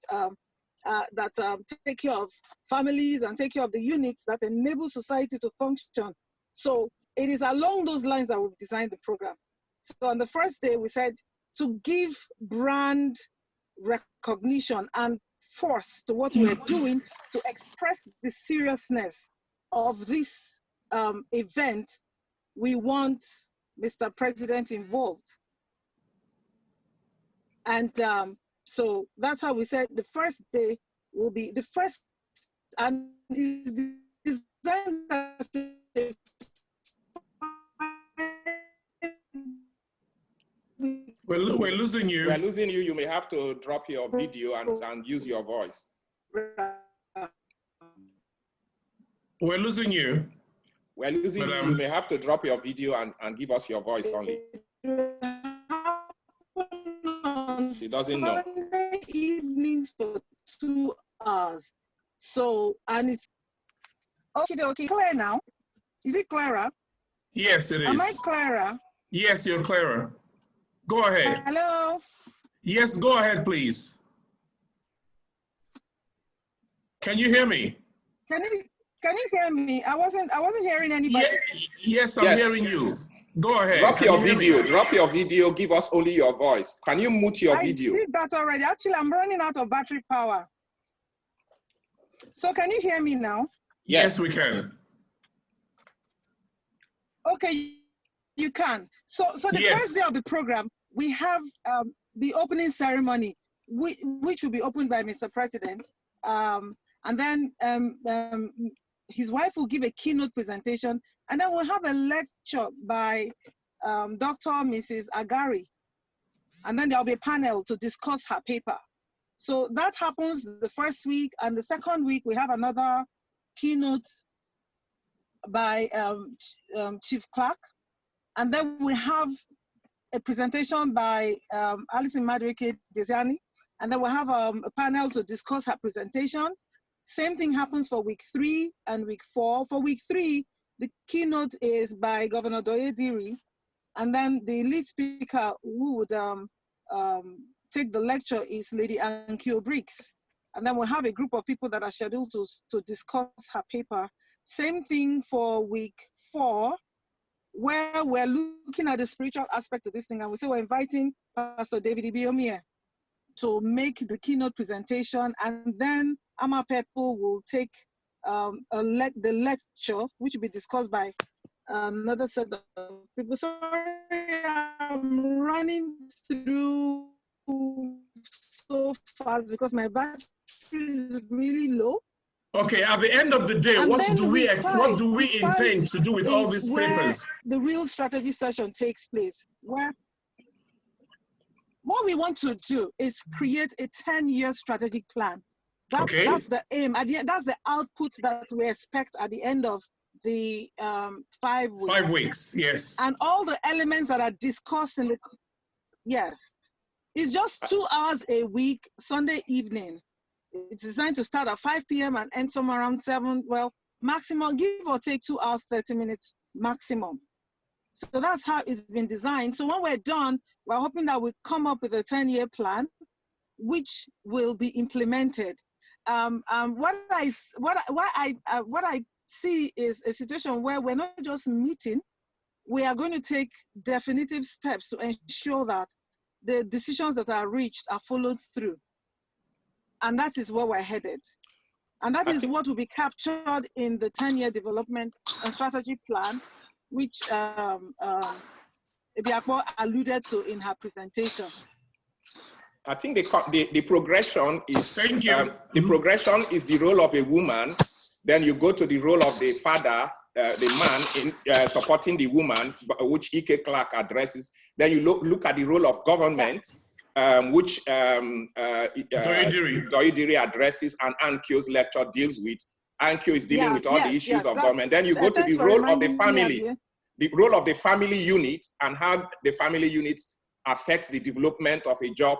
take care of families and take care of the units that enable society to function. So it is along those lines that we've designed the program. So on the first day, we said to give brand recognition and force to what we're doing to express the seriousness of this event, we want Mr. President involved. And so that's how we said the first day will be the first, and is designed as a We're losing you. We're losing you. You may have to drop your video and use your voice. We're losing you. We're losing you. You may have to drop your video and give us your voice only. She doesn't know. Sunday evenings for 2 hours. So, and it's okay, clear now. Is it clearer? Yes, it is. Am I clearer? Yes, you're clearer. Go ahead. Hello? Yes, go ahead, please. Can you hear me? Can you hear me? I wasn't hearing anybody. Yes, I'm hearing you. Go ahead. Drop your video. Drop your video. Give us only your voice. Can you mute your video? I did that already. Actually, I'm running out of battery power. So can you hear me now? Yes, we can. Okay, you can. So the first day of the program, we have the opening ceremony, which will be opened by Mr. President. And then his wife will give a keynote presentation, and then we'll have a lecture by Dr. Mrs. Agari. And then there'll be a panel to discuss her paper. So that happens the first week, and the second week we have another keynote by Chief Clark. And then we have a presentation by Alison Madueke Desiani. And then we'll have a panel to discuss her presentations. Same thing happens for week 3 and week 4. For week 3, the keynote is by Governor Doye Diri. And then the lead speaker who would take the lecture is Lady Ankyo Briggs. And then we'll have a group of people that are scheduled to discuss her paper. Same thing for week 4, where we're looking at the spiritual aspect of this thing. And we say we're inviting Pastor David Ibiomie to make the keynote presentation. And then Ama People will take the lecture, which will be discussed by another set of people. Sorry, I'm running through so fast because my battery is really low. Okay, at the end of the day, what do we intend to do with all these papers? The real strategy session takes place, where what we want to do is create a 10-year strategic plan. That's the aim. That's the output that we expect at the end of the 5 weeks. 5 weeks, yes. And all the elements that are discussed in the, yes. It's just 2 hours a week, Sunday evening. It's designed to start at 5 p.m. and end somewhere around 7. Well, maximum, give or take 2 hours, 30 minutes maximum. So that's how it's been designed. So when we're done, we're hoping that we come up with a 10-year plan, which will be implemented. What I see is a situation where we're not just meeting, we are going to take definitive steps to ensure that the decisions that are reached are followed through. And that is where we're headed. And that is what will be captured in the 10-year development and strategy plan, which Ibiakpo alluded to in her presentation. I think the progression is the progression is the role of a woman. Then you go to the role of the father, the man in supporting the woman, which Ike Clark addresses. Then you look at the role of government, which Doidiri addresses, and Ankyo's lecture deals with. Ankyo is dealing with all the issues of government. Then you go to the role of the family, the role of the family unit, and how the family units affects the development of IJAW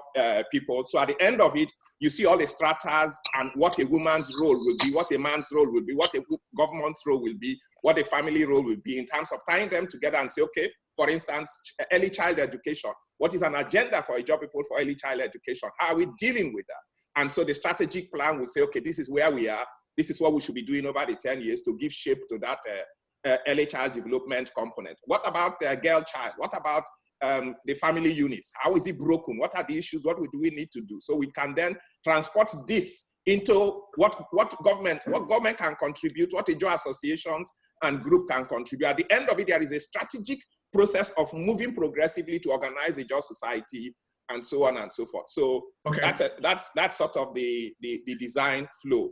people. So at the end of it, you see all the stratas and what a woman's role will be, what a man's role will be, what a government's role will be, what a family role will be, in terms of tying them together and say, okay, for instance, early child education. What is an agenda for IJAW people for early child education? How are we dealing with that? And so the strategic plan will say, okay, this is where we are. This is what we should be doing over the 10 years to give shape to that early child development component. What about girl child? What about the family units? How is it broken? What are the issues? What do we need to do? So we can then transport this into what government can contribute, what IJAW associations and group can contribute. At the end of it, there is a strategic process of moving progressively to organize IJAW society and so on and so forth. So that's sort of the design flow.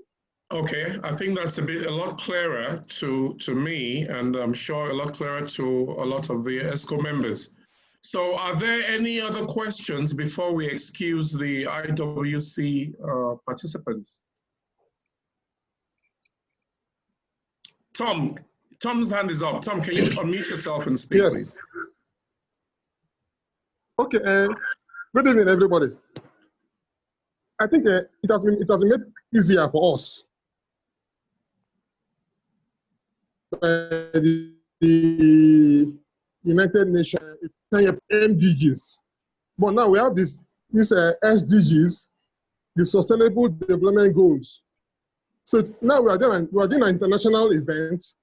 Okay, I think that's a lot clearer to me, and I'm sure a lot clearer to a lot of the Exco members. So are there any other questions before we excuse the IWC participants? Tom's hand is up. Tom, can you unmute yourself and speak, Yes. please? Okay. Good evening, everybody. I think it has been made easier for us by the United Nations MDGs. But now we have these SDGs, the Sustainable Development Goals. So now we are doing an international event.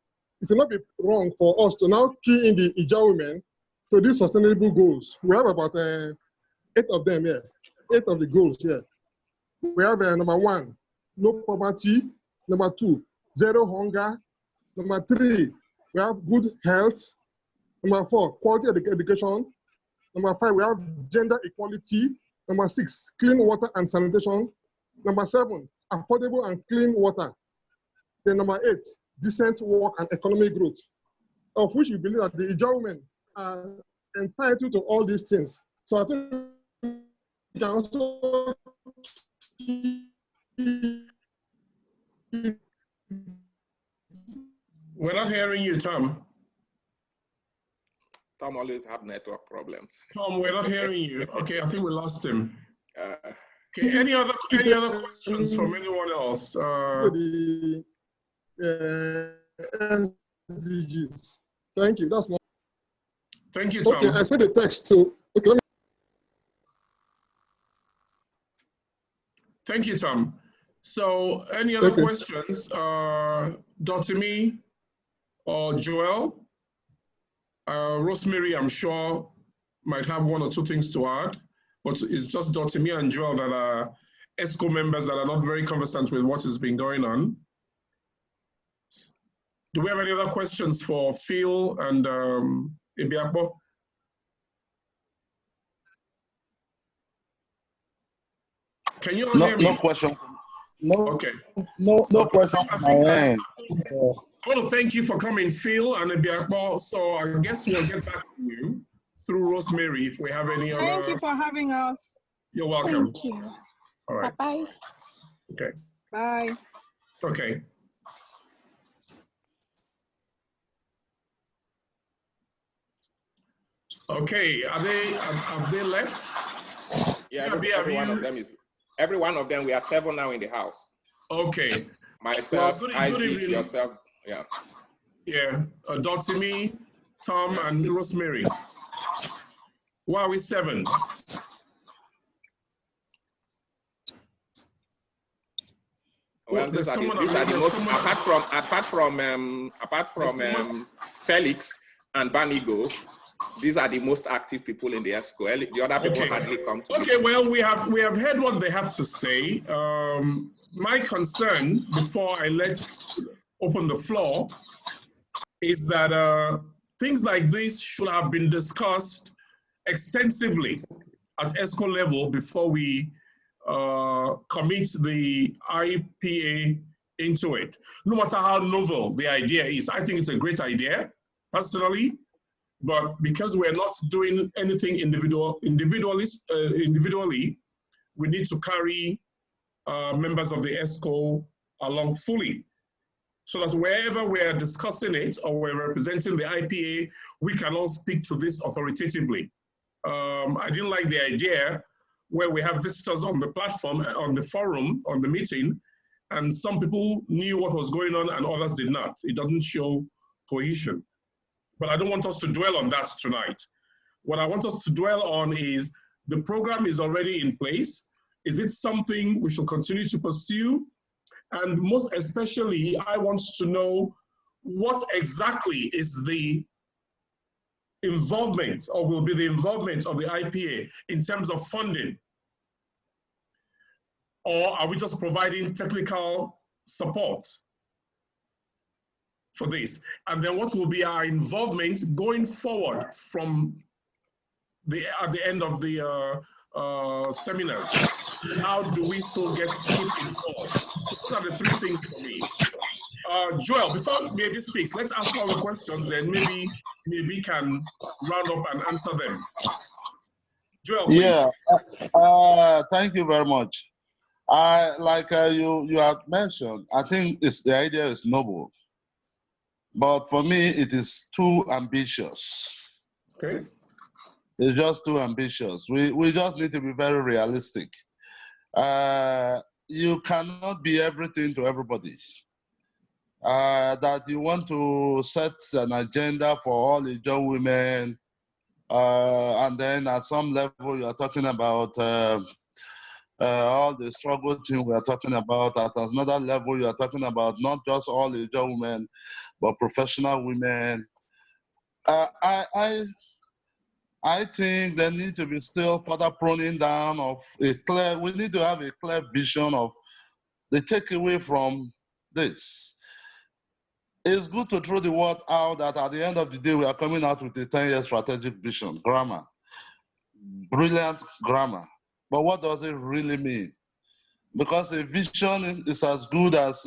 It will not be wrong for us to now key in the IJAW women to these sustainable goals. We have about 8 of them here, 8 of the goals here. We have number 1, no poverty. Number 2, zero hunger. Number 3, we have good health. Number 4, quality education. Number 5, we have gender equality. Number 6, clean water and sanitation. Number 7, affordable and clean water. Then number 8, decent work and economic growth, of which we believe that the IJAW women are entitled to all these things. So I think we can also We're not hearing you, Tom. Tom always have network problems. Tom, we're not hearing you. Okay, I think we lost him. Okay, any other questions from anyone else? SDGs. Thank you. That's one. Thank you, Tom. Okay, I sent the text to. Okay, let me. Thank you, Tom. So, any other questions? Dotimi or Joel? Rosemary, I'm sure, might have 1 or 2 things to add, but it's just Dotimi and Joel that are Exco members that are not very conversant with what has been going on. Do we have any other questions for Phil and Ibiakpo? Can you all hear me? No question. No. Okay. No question on my end. I want to thank you for coming, Phil and Ibiakpo. So I guess we'll get back to you through Rosemary if we have any other. Thank you for having us. You're welcome. Thank you. All right. Bye-bye. Okay. Bye. Okay. Okay. Have they left? Yeah, every one of them is. Every one of them. We are 7 now in the house. Okay. Myself, well, Isaac, yourself. Yeah. Yeah. Dotimi, Tom, and Rosemary. Why are we 7? Well, these are the most, apart from Felix and Banigo, these are the most active people in the Exco. The other people hardly come to. Okay, well, we have heard what they have to say. My concern, before I open the floor, is that things like this should have been discussed extensively at Exco level before we commit the IPA into it. No matter how novel the idea is, I think it's a great idea, personally, but because we're not doing anything individually, we need to carry members of the Exco along fully, so that wherever we're discussing it or we're representing the IPA, we can all speak to this authoritatively. I didn't like the idea where we have visitors on the platform, on the forum, on the meeting, and some people knew what was going on and others did not. It doesn't show cohesion. But I don't want us to dwell on that tonight. What I want us to dwell on is the program is already in place. Is it something we should continue to pursue? And most especially, I want to know what exactly is the involvement or will be the involvement of the IPA in terms of funding? Or are we just providing technical support for this? And then what will be our involvement going forward from at the end of the seminars? How do we still keep involved? So those are the 3 things for me. Joel, before maybe speaks, let's ask all the questions, then maybe can round up and answer them. Joel, please. Yeah, thank you very much. Like you have mentioned, I think the idea is noble, but for me it is too ambitious. Okay. It's just too ambitious. We just need to be very realistic. You cannot be everything to everybody. That you want to set an agenda for all the young women, and then at some level you are talking about all the struggle thing we are talking about. At another level, you are talking about not just all the young women, but professional women. I think there need to be still further pruning down of a clear. We need to have a clear vision of the takeaway from this. It's good to throw the word out that at the end of the day, we are coming out with a 10-year strategic vision, grammar, brilliant grammar. But what does it really mean? Because a vision is as good as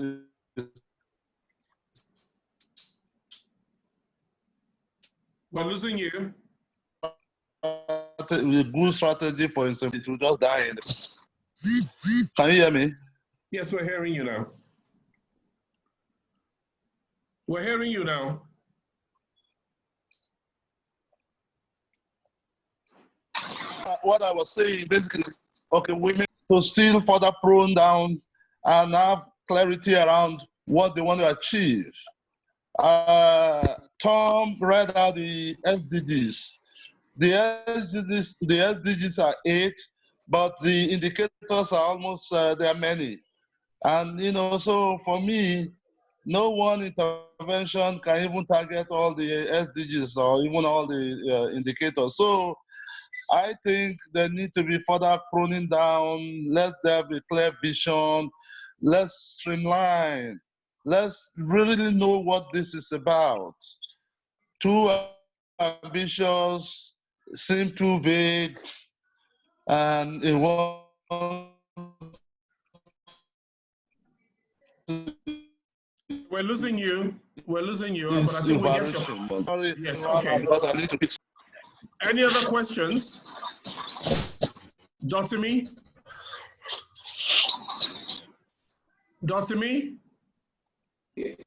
we're losing you. A good strategy for instance, it will just die. Can you hear me? Yes, we're hearing you now. We're hearing you now. What I was saying basically, okay, women to still further prune down and have clarity around what they want to achieve. Tom read out the SDGs. The SDGs are 8, but the indicators are almost, there are many. And, you know, so for me, no one intervention can even target all the SDGs or even all the indicators. So I think there need to be further pruning down. Let's there be clear vision. Let's streamline. Let's really know what this is about. Too ambitious, seem too vague, and it won't. We're losing you. We're losing you. But I think we get your... Sorry, yes, okay. because I need to fix. Any other questions? Dotimi? Dotimi?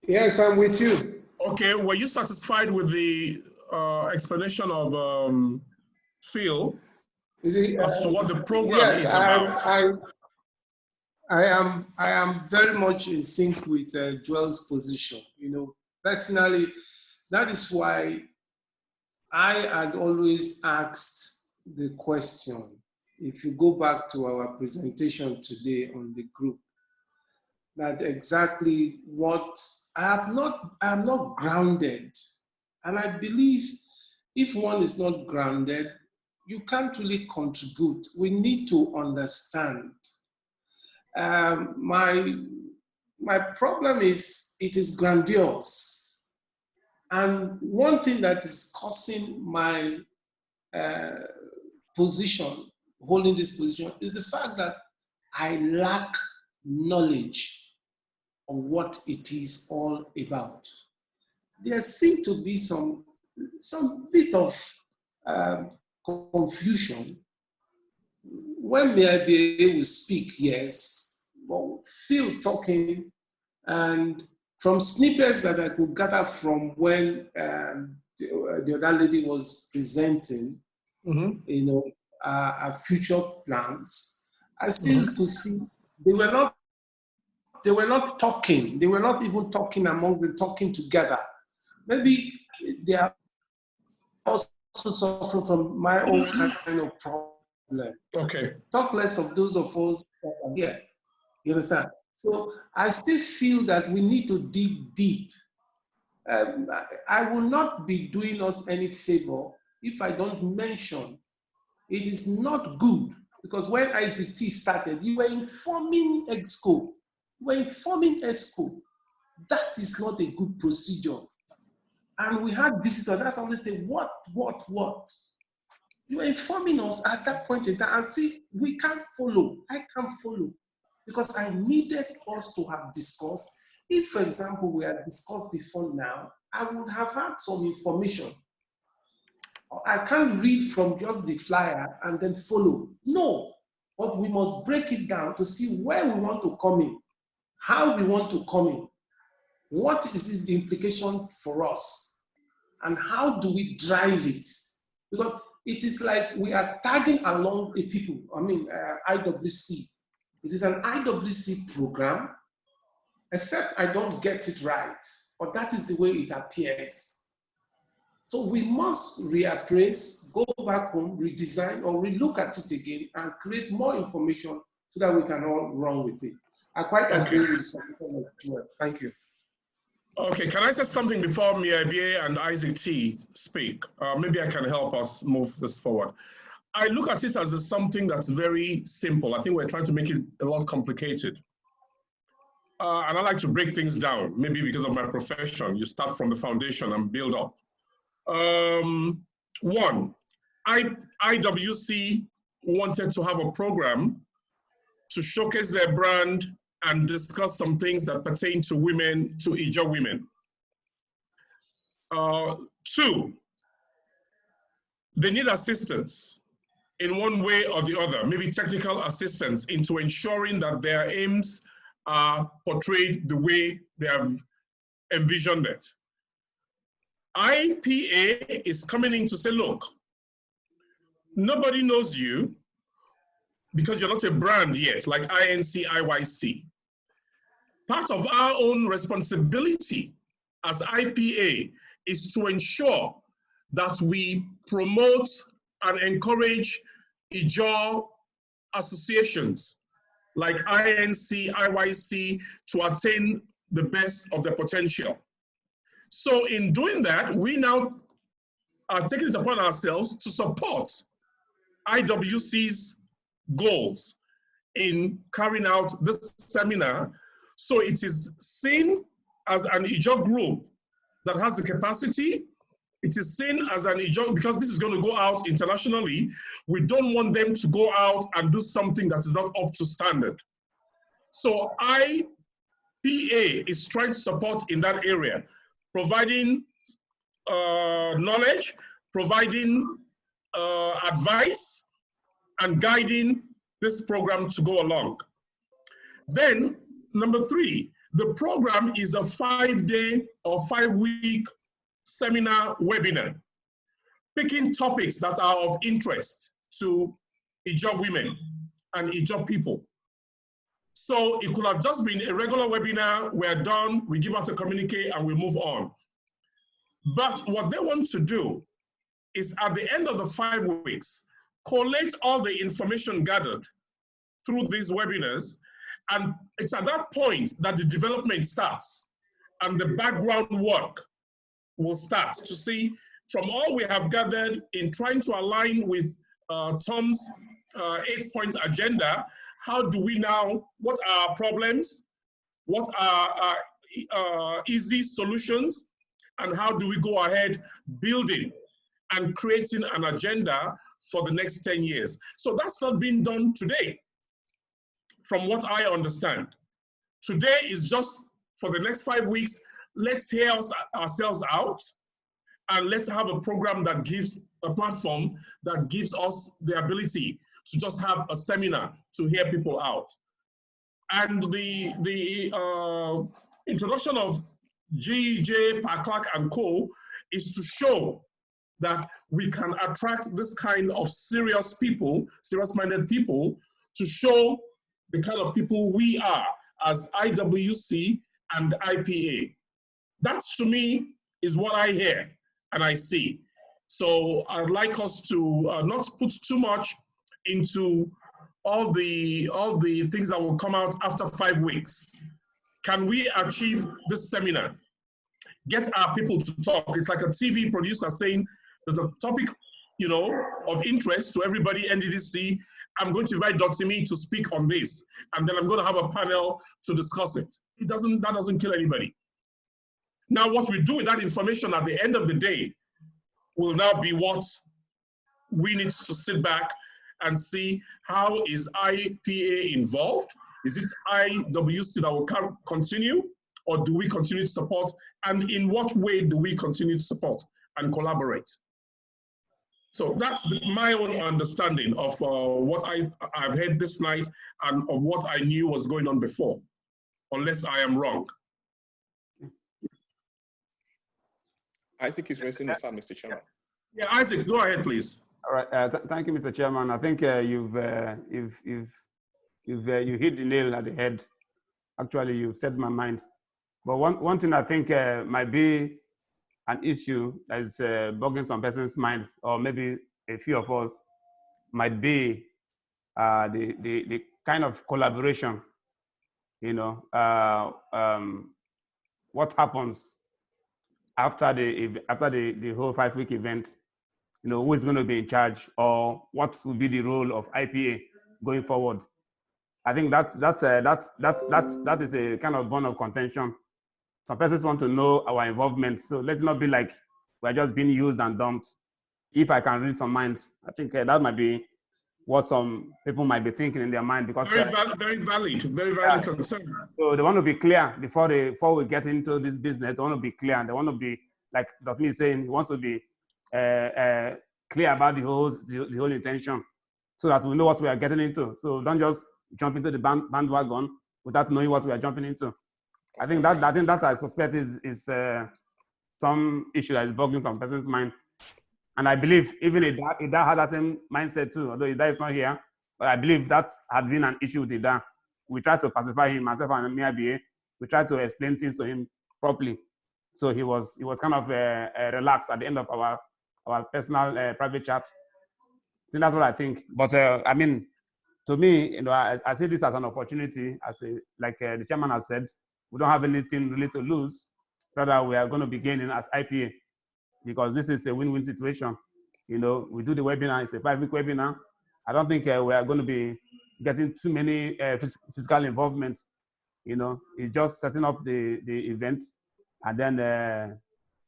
Yes, I'm with you. Okay, were you satisfied with the explanation of Phil as to what the program yes, is about? I am very much in sync with Joel's position. You know, personally, that is why I had always asked the question. If you go back to our presentation today on the group, that exactly what I'm not grounded, and I believe if one is not grounded, you can't really contribute. We need to understand. My problem is it is grandiose, and one thing that is causing my position, holding this position, is the fact that I lack knowledge of what it is all about. There seems to be some bit of confusion. When may I be able to speak? Yes, but Phil talking, and from snippets that I could gather from when the other lady was presenting, you know, our future plans, I still could see they were not talking. They were not even talking amongst them, talking together. Maybe they are also suffering from my own kind of problem. Okay. Talk less of those of us that are here. You understand? So I still feel that we need to dig deep. I will not be doing us any favor if I don't mention it is not good, because when ICT started, you were informing Exco. You were informing Exco. That is not a good procedure. And we had visitors that always say, what? You were informing us at that point in time, and see, we can't follow. I can't follow. Because I needed us to have discussed if, for example, we had discussed before now, I would have had some information. I can't read from just the flyer and then follow. No, but we must break it down to see where we want to come in, how we want to come in, what is the implication for us, and how do we drive it? Because it is like we are tagging along a people, IWC. It is an IWC program, except I don't get it right, but that is the way it appears. So we must reappraise, go back home, redesign, or relook at it again and create more information so that we can all run with it. I quite agree with the submission of Joel. Thank you. Okay, can I say something before Miabie and Isaac T speak? Maybe I can help us move this forward. I look at it as something that's very simple. I think we're trying to make it a lot complicated. And I like to break things down, maybe because of my profession. You start from the foundation and build up. One, IWC wanted to have a program to showcase their brand and discuss some things that pertain to women, to IJAW women. Two, they need assistance in one way or the other, maybe technical assistance into ensuring that their aims are portrayed the way they have envisioned it. IPA is coming in to say, look, nobody knows you because you're not a brand yet, like INC, IYC. Part of our own responsibility as IPA is to ensure that we promote and encourage IJAW associations like INC, IYC to attain the best of their potential. So in doing that, we now are taking it upon ourselves to support IWC's goals in carrying out this seminar, so it is seen as an IJAW group that has the capacity. It is seen as an IJAW, because this is going to go out internationally, we don't want them to go out and do something that is not up to standard. So IPA is trying to support in that area, providing knowledge, providing advice, and guiding this program to go along. Then, number three, the program is a 5-day or 5-week seminar webinar, picking topics that are of interest to IJAW women and IJAW people. So it could have just been a regular webinar, we're done, we give out a communique and we move on. But what they want to do is at the end of the 5 weeks, collate all the information gathered through these webinars, and it's at that point that the development starts and the background work will start to see from all we have gathered in trying to align with Tom's 8-point agenda. How do we now, what are our problems? What are easy solutions? And how do we go ahead building and creating an agenda for the next 10 years? So that's not being done today, from what I understand. Today is just for the next 5 weeks, let's hear ourselves out, and let's have a program that gives a platform that gives us the ability to just have a seminar to hear people out. And the introduction of GJ, Clark, and Co. is to show that we can attract this kind of serious people, serious-minded people, to show the kind of people we are as IWC and IPA. That, to me, is what I hear and I see. So I'd like us to not put too much into all the things that will come out after 5 weeks. Can we achieve this seminar? Get our people to talk. It's like a TV producer saying, there's a topic, you know, of interest to everybody, NDDC. I'm going to invite Dr. Me to speak on this, and then I'm going to have a panel to discuss it. That doesn't kill anybody. Now, what we do with that information at the end of the day will now be what we need to sit back and see, how is IPA involved? Is it IWC that will continue, or do we continue to support? And in what way do we continue to support and collaborate? So that's my own understanding of what I've heard this night and of what I knew was going on before, unless I am wrong. Isaac is raising his hand, Mr. Chairman. Yeah, Isaac, go ahead, please. All right. Thank you, Mr. Chairman. I think you hit the nail at the head. Actually, you said my mind. But one thing I think might be an issue that is bugging some person's mind, or maybe a few of us, might be the kind of collaboration. You know, what happens after the whole 5-week event? You know, who is going to be in charge, or what will be the role of IPA going forward? I think that is a kind of bone of contention. Some persons want to know our involvement, so let's not be like we're just being used and dumped. If I can read some minds, I think that might be what some people might be thinking in their mind, because very valid concern. So they want to be clear before we get into this business. They want to be clear. They want to be, like Dr. Me is saying, he wants to be clear about the whole intention, so that we know what we are getting into. So don't just jump into the bandwagon without knowing what we are jumping into. I think that I suspect is some issue that is boggling some person's mind. And I believe even Ida had that same mindset too, although Ida is not here, but I believe that had been an issue with Ida. We tried to pacify him, myself and Miabi. We tried to explain things to him properly. So he was kind of relaxed at the end of our personal private chat. I think that's what I think. But I mean, to me, you know, I see this as an opportunity. Like the chairman has said, we don't have anything really to lose. Rather, we are going to be gaining as IPA, because this is a win-win situation. You know, we do the webinar, it's a 5-week webinar. I don't think we are going to be getting too many physical involvement. You know, it's just setting up the event, and then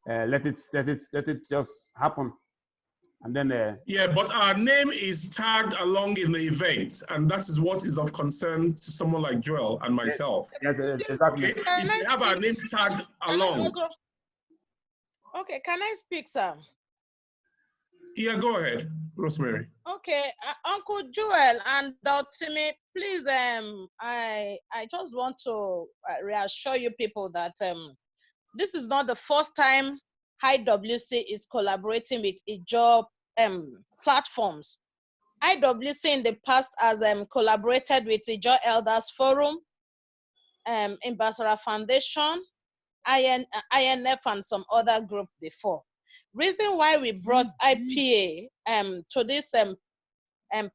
let it just happen. And then yeah, but our name is tagged along in the event, and that is what is of concern to someone like Joel and myself. Yes, exactly. Okay? If we have our name tagged along. Okay, can I speak, sir? Yeah, go ahead, Rosemary. Okay, Uncle Joel and Dr. Me, please, I just want to reassure you people that this is not the first time IWC is collaborating with IJAW platforms. IWC in the past has collaborated with IJAW Elders Forum, Ambassador Foundation, INF, and some other group before. Reason why we brought IPA to this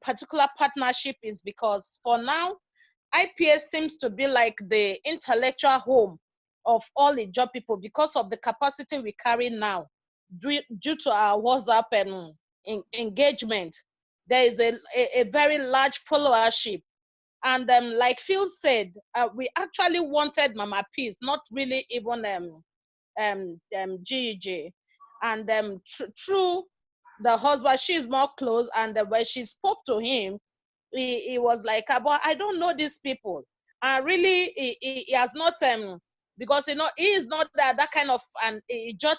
particular partnership is because for now, IPA seems to be like the intellectual home of all the job people because of the capacity we carry now due to our WhatsApp engagement. There is a very large followership. And like Phil said, we actually wanted Mama Peace, not really even GEJ. And through the husband, she's more close, and when she spoke to him, he was like, but I don't know these people. And really, he has not, because, you know, he is not that kind of an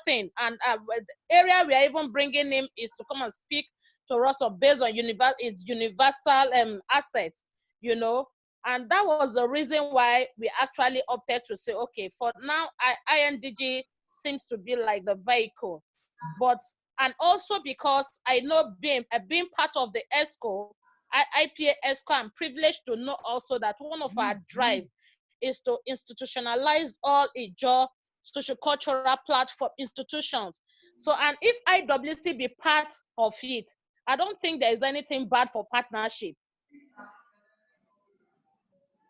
thing. And the area we are even bringing him is to come and speak to us based on its universal assets, you know. And that was the reason why we actually opted to say, okay, for now, INDG seems to be like the vehicle. But, and also because I know being part of the Exco, IPA Exco, I'm privileged to know also that one of our drive is to institutionalize all IJAW social-cultural platform institutions. So, and if IWC be part of it, I don't think there is anything bad for partnership.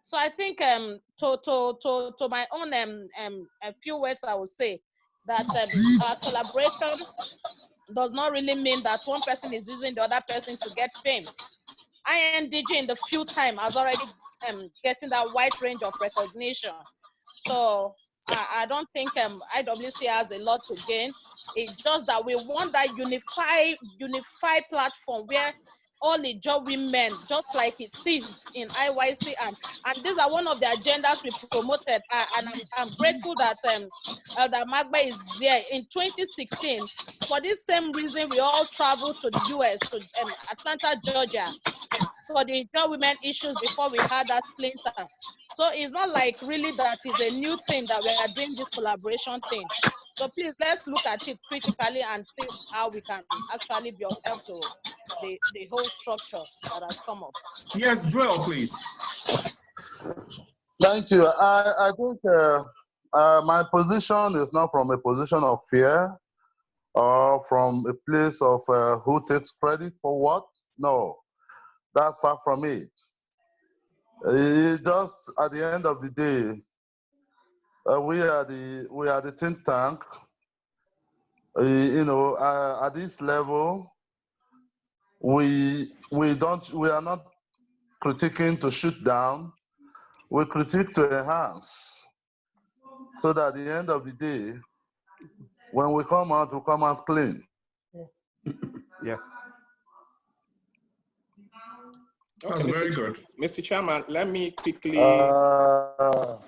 So I think to my own a few words, I would say that our collaboration does not really mean that one person is using the other person to get fame. INDG in the few time has already getting that wide range of recognition. So I don't think IWC has a lot to gain. It's just that we want that unified platform where all IJAW women, just like it is in IYC, and these are one of the agendas we promoted, and I'm grateful that Elder Magba is there. In 2016, for this same reason, we all traveled to the US, to Atlanta, Georgia, for the IJAW women issues before we had that splinter. So it's not like really that is a new thing that we are doing this collaboration thing. So please, let's look at it critically and see how we can actually be of help to the whole structure that has come up. Yes, Joel, please. Thank you. I think my position is not from a position of fear or from a place of who takes credit for what. No, that's far from it. It just at the end of the day, we are the think tank. You know, at this level, we are not critiquing to shoot down. We critique to enhance, so that at the end of the day, when we come out clean. Yeah. Okay, that's very good. Mr. Chairman, let me quickly. No,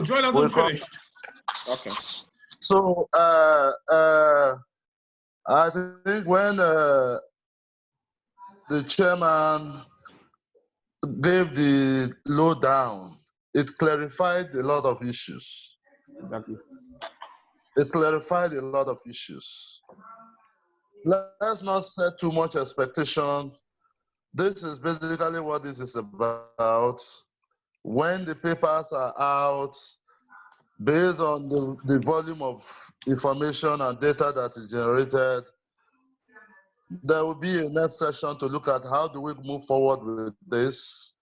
Joel hasn't finished. Okay. So I think when the chairman gave the lowdown, it clarified a lot of issues. Exactly. It clarified a lot of issues. Let's not set too much expectation. This is basically what this is about. When the papers are out, based on the volume of information and data that is generated, there will be a next session to look at how do we move forward with this.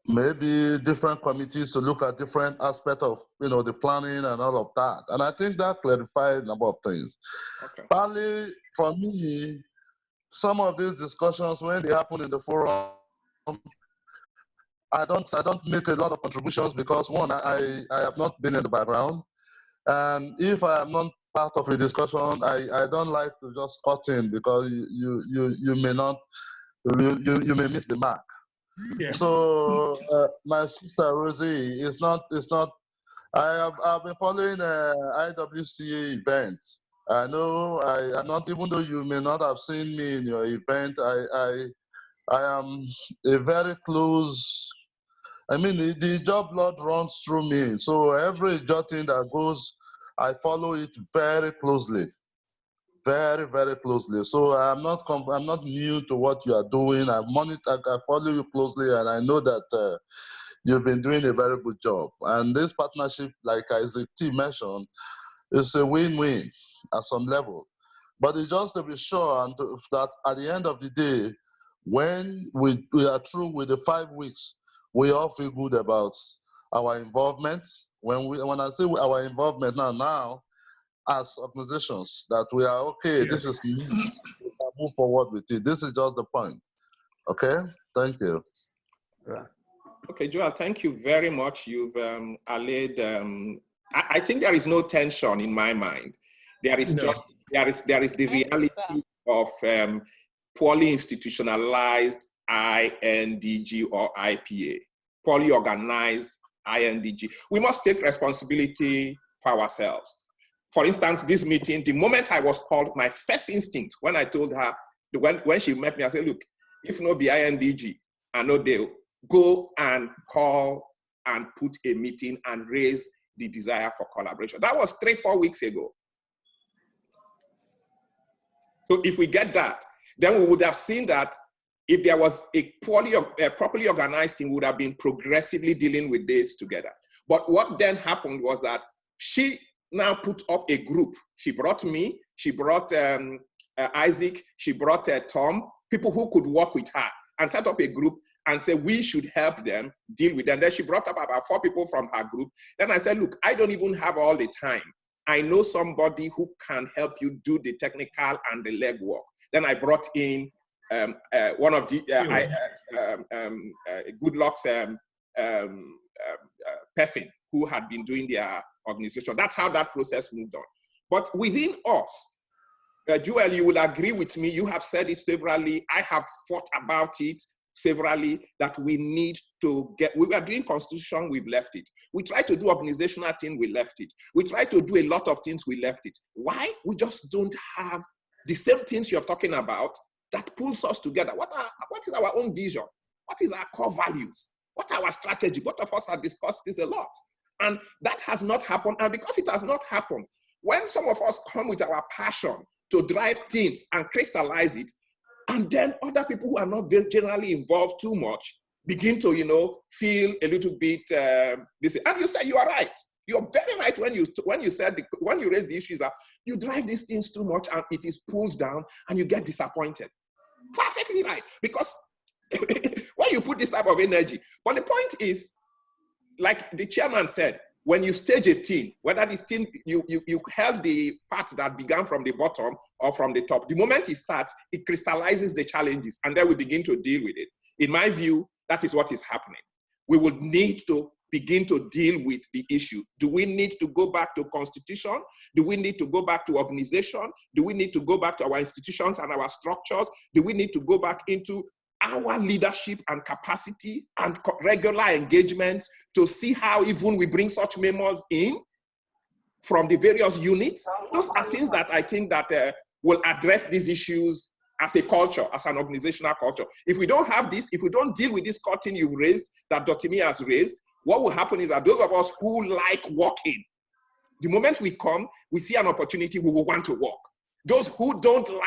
Maybe different committees to look at different aspects of the planning and all of that. And I think that clarified a number of things. Okay. Partly for me, some of these discussions, when they happen in the forum, I don't make a lot of contributions because one, I have not been in the background. And if I am not part of a discussion, I don't like to just cut in because you may not, you may miss the mark. Yeah. So my sister Rosie, I've been following IWCA events. I know I'm not, even though you may not have seen me in your event, I am a very close, I mean, the job blood runs through me. So every jotting that goes, I follow it very closely. Very, very closely. So I'm not new to what you are doing. I follow you closely, and I know that you've been doing a very good job. And this partnership, like Isaac T mentioned, is a win-win at some level. But it's just to be sure that at the end of the day, when we are through with the 5 weeks, we all feel good about our involvement. When I say our involvement now, as organizations, that we are okay, yes. This is new, we can move forward with it. This is just the point. Okay, thank you. Yeah. Okay, Joel, thank you very much. You've allayed. I think there is no tension in my mind. There is just there is the reality of poorly institutionalized INDG or IPA, poorly organized INDG. We must take responsibility for ourselves. For instance, this meeting, the moment I was called, my first instinct when I told her, when she met me, I said, look, if no be INDG, I know they'll go and call and put a meeting and raise the desire for collaboration. That was 3-4 weeks ago. So if we get that, then we would have seen that if there was a properly organized team, we would have been progressively dealing with this together. But what then happened was that she now put up a group. She brought me, she brought Isaac, she brought Tom, people who could work with her, and set up a group and say we should help them deal with them. Then she brought up about 4 people from her group. Then I said, look, I don't even have all the time. I know somebody who can help you do the technical and the legwork. Then I brought in one of the Good Luck's person who had been doing their organization. That's how that process moved on. But within us, Joel, you will agree with me. You have said it severally. I have fought about it severally, that we need to get, we were doing constitution, we've left it. We tried to do organizational thing, we left it. We tried to do a lot of things, we left it. Why? We just don't have the same things you're talking about that pulls us together. What is our own vision? What is our core values? What are our strategy? Both of us have discussed this a lot. And that has not happened. And because it has not happened, when some of us come with our passion to drive things and crystallize it, and then other people who are not very generally involved too much begin to, feel a little bit this. And you say you are right. You're very right when you raise the issues. You drive these things too much and it is pulled down and you get disappointed. Perfectly right, because when you put this type of energy. But the point is, like the chairman said, when you stage a team, whether this team, you held the part that began from the bottom or from the top, the moment it starts, it crystallizes the challenges and then we begin to deal with it. In my view, that is what is happening. We would need to begin to deal with the issue. Do we need to go back to constitution? Do we need to go back to organization? Do we need to go back to our institutions and our structures? Do we need to go back into our leadership and capacity and regular engagements to see how even we bring such memos in from the various units? Those are things that I think that will address these issues as a culture, as an organizational culture. If we don't have this, if we don't deal with this core thing you've raised, that Dotimi has raised, what will happen is that those of us who like working, the moment we come, we see an opportunity, we will want to work. Those who don't like,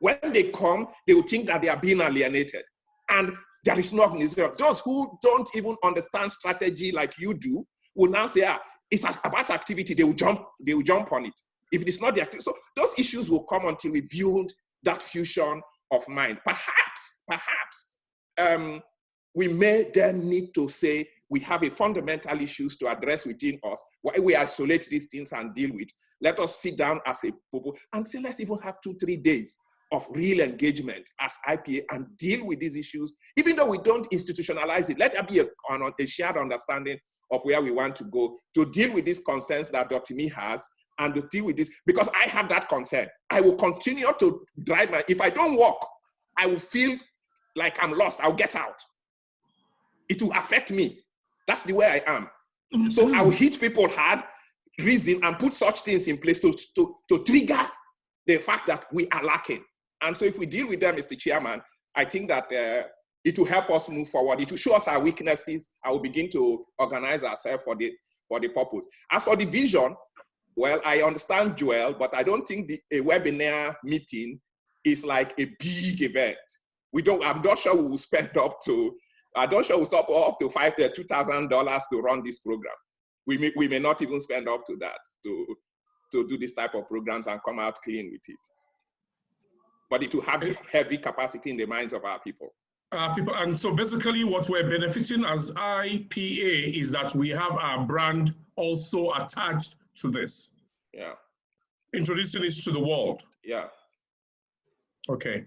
when they come, they will think that they are being alienated. And there is no organization. Those who don't even understand strategy like you do will now say, it's about activity, they will jump on it. If it is not the activity, so those issues will come until we build that fusion of mind. Perhaps, we may then need to say, we have a fundamental issues to address within us. Why we isolate these things and deal with. Let us sit down as a people and say, let's even have 2-3 days of real engagement as IPA and deal with these issues, even though we don't institutionalize it. Let there be a shared understanding of where we want to go to deal with these concerns that Dotimi has and to deal with this, because I have that concern. I will continue to drive if I don't work, I will feel like I'm lost, I'll get out. It will affect me. That's the way I am. Mm-hmm. So I will hit people hard, reason, and put such things in place to trigger the fact that we are lacking. And so if we deal with them, Mr. Chairman, I think that it will help us move forward. It will show us our weaknesses. I will begin to organize ourselves for the purpose. As for the vision, well, I understand Joel, but I don't think a webinar meeting is like a big event. I'm not sure we will spend up to $2,000 to run this program. We may not even spend up to that to do this type of programs and come out clean with it. But it will have heavy capacity in the minds of our people. And so basically what we're benefiting as IPA is that we have our brand also attached to this. Yeah. Introducing it to the world. Yeah. Okay.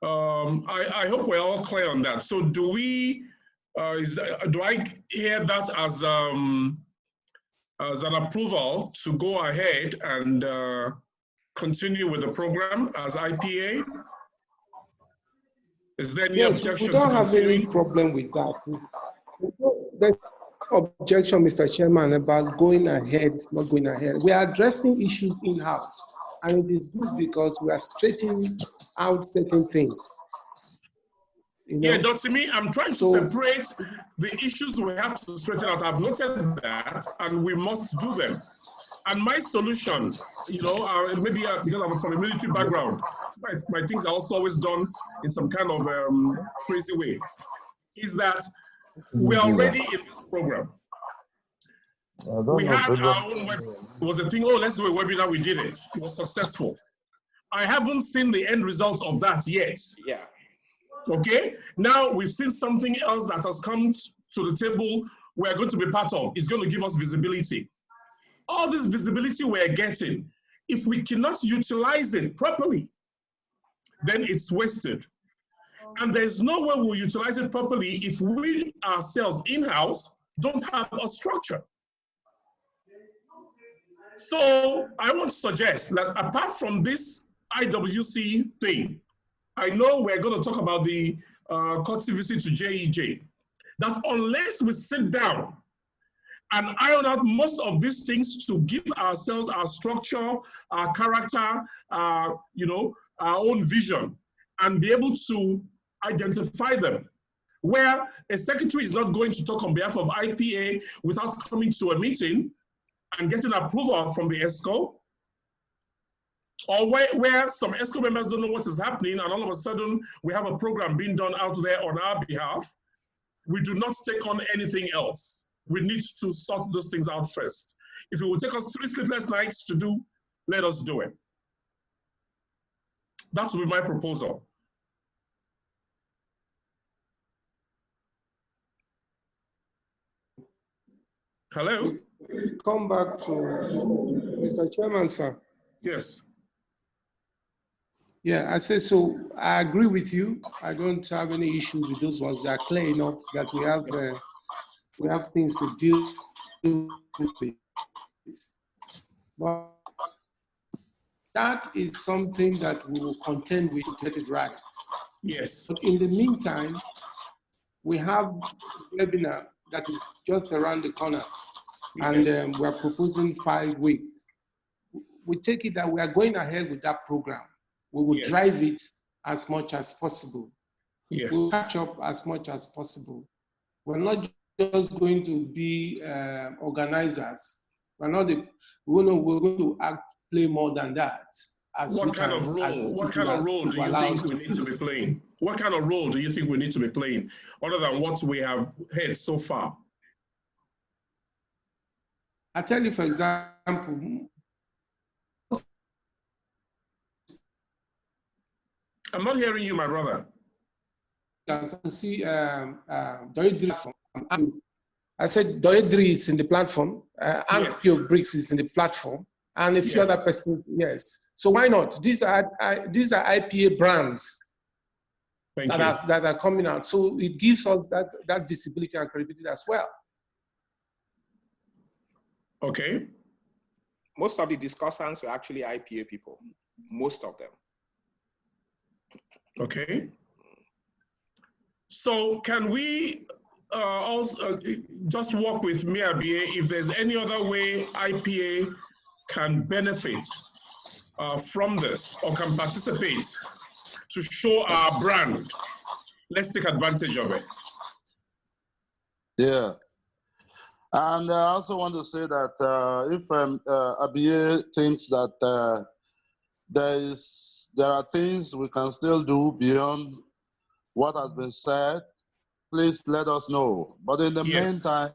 I hope we're all clear on that. So do I hear that as an approval to go ahead and continue with the program as IPA? Is there any objection? We don't have any problem with that. There's no objection, Mr. Chairman, about going ahead, not going ahead. We are addressing issues in-house, and it is good because we are straightening out certain things. Yeah, Dr. Me, I'm trying to separate the issues we have to straighten out. I've noticed that, and we must do them. And my solution, maybe because I'm from a military background, my things are also always done in some kind of crazy way, is that we're already in this program. We had our own website. It was a thing, let's do a webinar, we did it. It was successful. I haven't seen the end results of that yet. Yeah. Okay, now we've seen something else that has come to the table we're going to be part of. It's going to give us visibility. All this visibility we're getting, if we cannot utilize it properly, then it's wasted. And there's no way we'll utilize it properly if we ourselves in-house don't have a structure. So I want to suggest that apart from this IWC thing, I know we're going to talk about the courtesy visit to JEJ, that unless we sit down and iron out most of these things to give ourselves our structure, our character, you know, our own vision, and be able to identify them, where a secretary is not going to talk on behalf of IPA without coming to a meeting and getting approval from the Exco, or where some Exco members don't know what is happening and all of a sudden we have a program being done out there on our behalf. We do not take on anything else. We need to sort those things out first. If it will take us 3 sleepless nights to do, let us do it. That will be my proposal. Hello? Come back to Mr. Chairman, sir. Yes. Yeah, I say so. I agree with you. I don't have any issues with those ones. They are clear enough that we have things to deal with. But that is something that we will contend with to get it right. Yes. But in the meantime, we have a webinar that is just around the corner, and we are proposing 5 weeks. We take it that we are going ahead with that program. We will drive it as much as possible. Yes. We'll catch up as much as possible. We're not just going to be organizers. We're going to play more than that. What kind of role do you think we need to be playing? What kind of role do you think we need to be playing, other than what we have heard so far? I tell you, for example, I'm not hearing you, my brother. See, platform. I said Doedri is in the platform, Ankyo Bricks is in the platform, and a few other persons, yes. So why not? These are IPA brands that are coming out. So it gives us that visibility and credibility as well. Okay. Most of the discussants were actually IPA people, most of them. Okay. So can we also just work with MIABA if there's any other way IPA can benefit from this or can participate to show our brand? Let's take advantage of it. Yeah. And I also want to say that if ABA thinks that there are things we can still do beyond what has been said, please let us know. But in the meantime,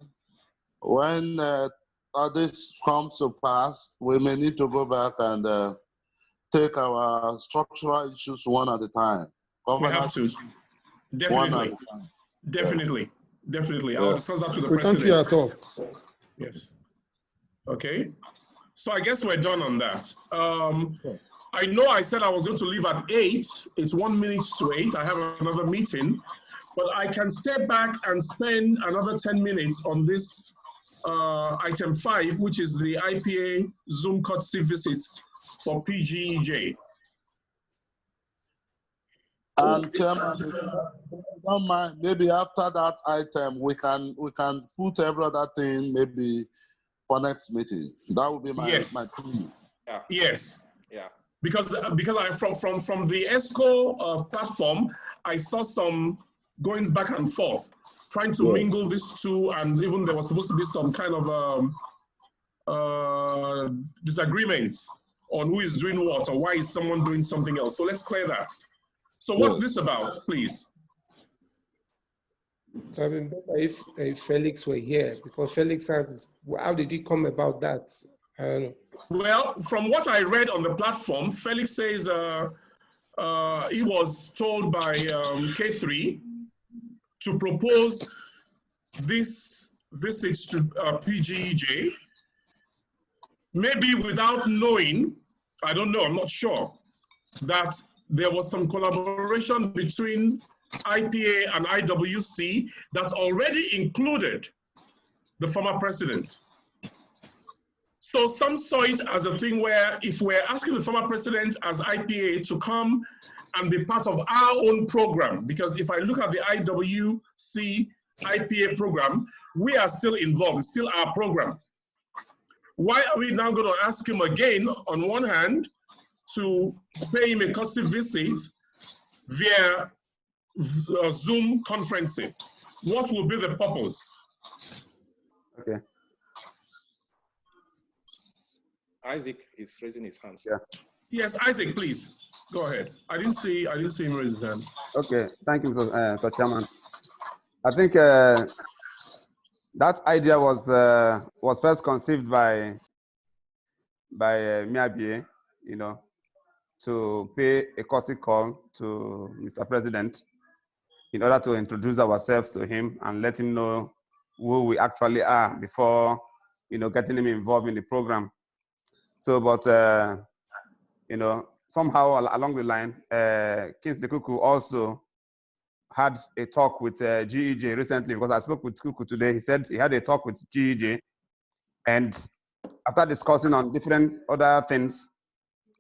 when this comes to pass, we may need to go back and take our structural issues one at a time. We have to. Definitely. Definitely. Definitely. I'll discuss that with the president. We can't hear at all. Yes. Okay. So I guess we're done on that. I know I said I was going to leave at 8. It's 1 minute to 8. I have another meeting, but I can step back and spend another 10 minutes on this item 5, which is the IPA Zoom courtesy visit for PGEJ. And Chairman, if you don't mind, maybe after that item, we can put every other thing maybe for next meeting. That would be my plea. Yeah. Yes. Yeah. Because I from the Exco platform, I saw some goings back and forth, trying to mingle these two, and even there was supposed to be some kind of disagreements on who is doing what or why is someone doing something else. So let's clear that. So what's this about, please? I mean, if Felix were here, because Felix has, how did he come about that? I don't know. Well, from what I read on the platform, Felix says he was told by K3 to propose this visit to PGEJ, maybe without knowing, I don't know, I'm not sure, that there was some collaboration between IPA and IWC that already included the former president. So some saw it as a thing where if we're asking the former president as IPA to come and be part of our own program, because if I look at the IWC IPA program, we are still involved, it's still our program. Why are we now going to ask him again, on one hand, to pay him a courtesy visit via Zoom conferencing? What will be the purpose? Okay. Isaac is raising his hand. Yeah. Yes, Isaac, please go ahead. I didn't see him raise his hand. Okay. Thank you, Mr. Chairman. I think that idea was first conceived by Miabie, you know, to pay a courtesy call to Mr. President in order to introduce ourselves to him and let him know who we actually are before, you know, getting him involved in the program. So, but, you know, somehow along the line, Kingsley Kuku also had a talk with GEJ recently, because I spoke with Kuku today. He said he had a talk with GEJ, and after discussing on different other things,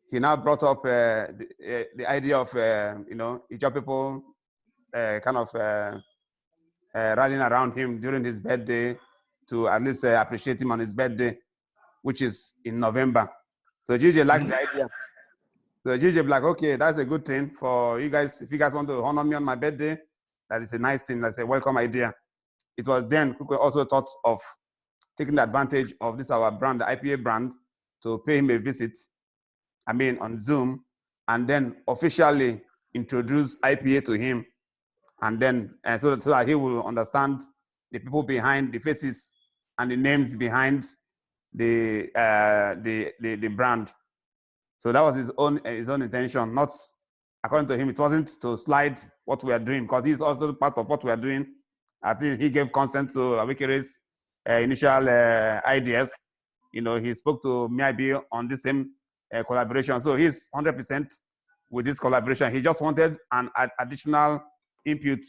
he now brought up the idea of, you know, IJAW people kind of rallying around him during his birthday to at least appreciate him on his birthday, which is in November. So GJ liked the idea. So GJ be like, okay, that's a good thing for you guys. If you guys want to honor me on my birthday, that is a nice thing. That's a welcome idea. It was then Kuku also thought of taking advantage of this, our brand, the IPA brand, to pay him a visit, I mean, on Zoom, and then officially introduce IPA to him. And then, so that he will understand the people behind the faces and the names behind the brand. So that was his own intention, not, according to him, it wasn't to slide what we are doing, because he's also part of what we are doing. I think he gave consent to Awikere's initial ideas. You know, he spoke to Miabi on the same collaboration. So he's 100% with this collaboration. He just wanted an additional input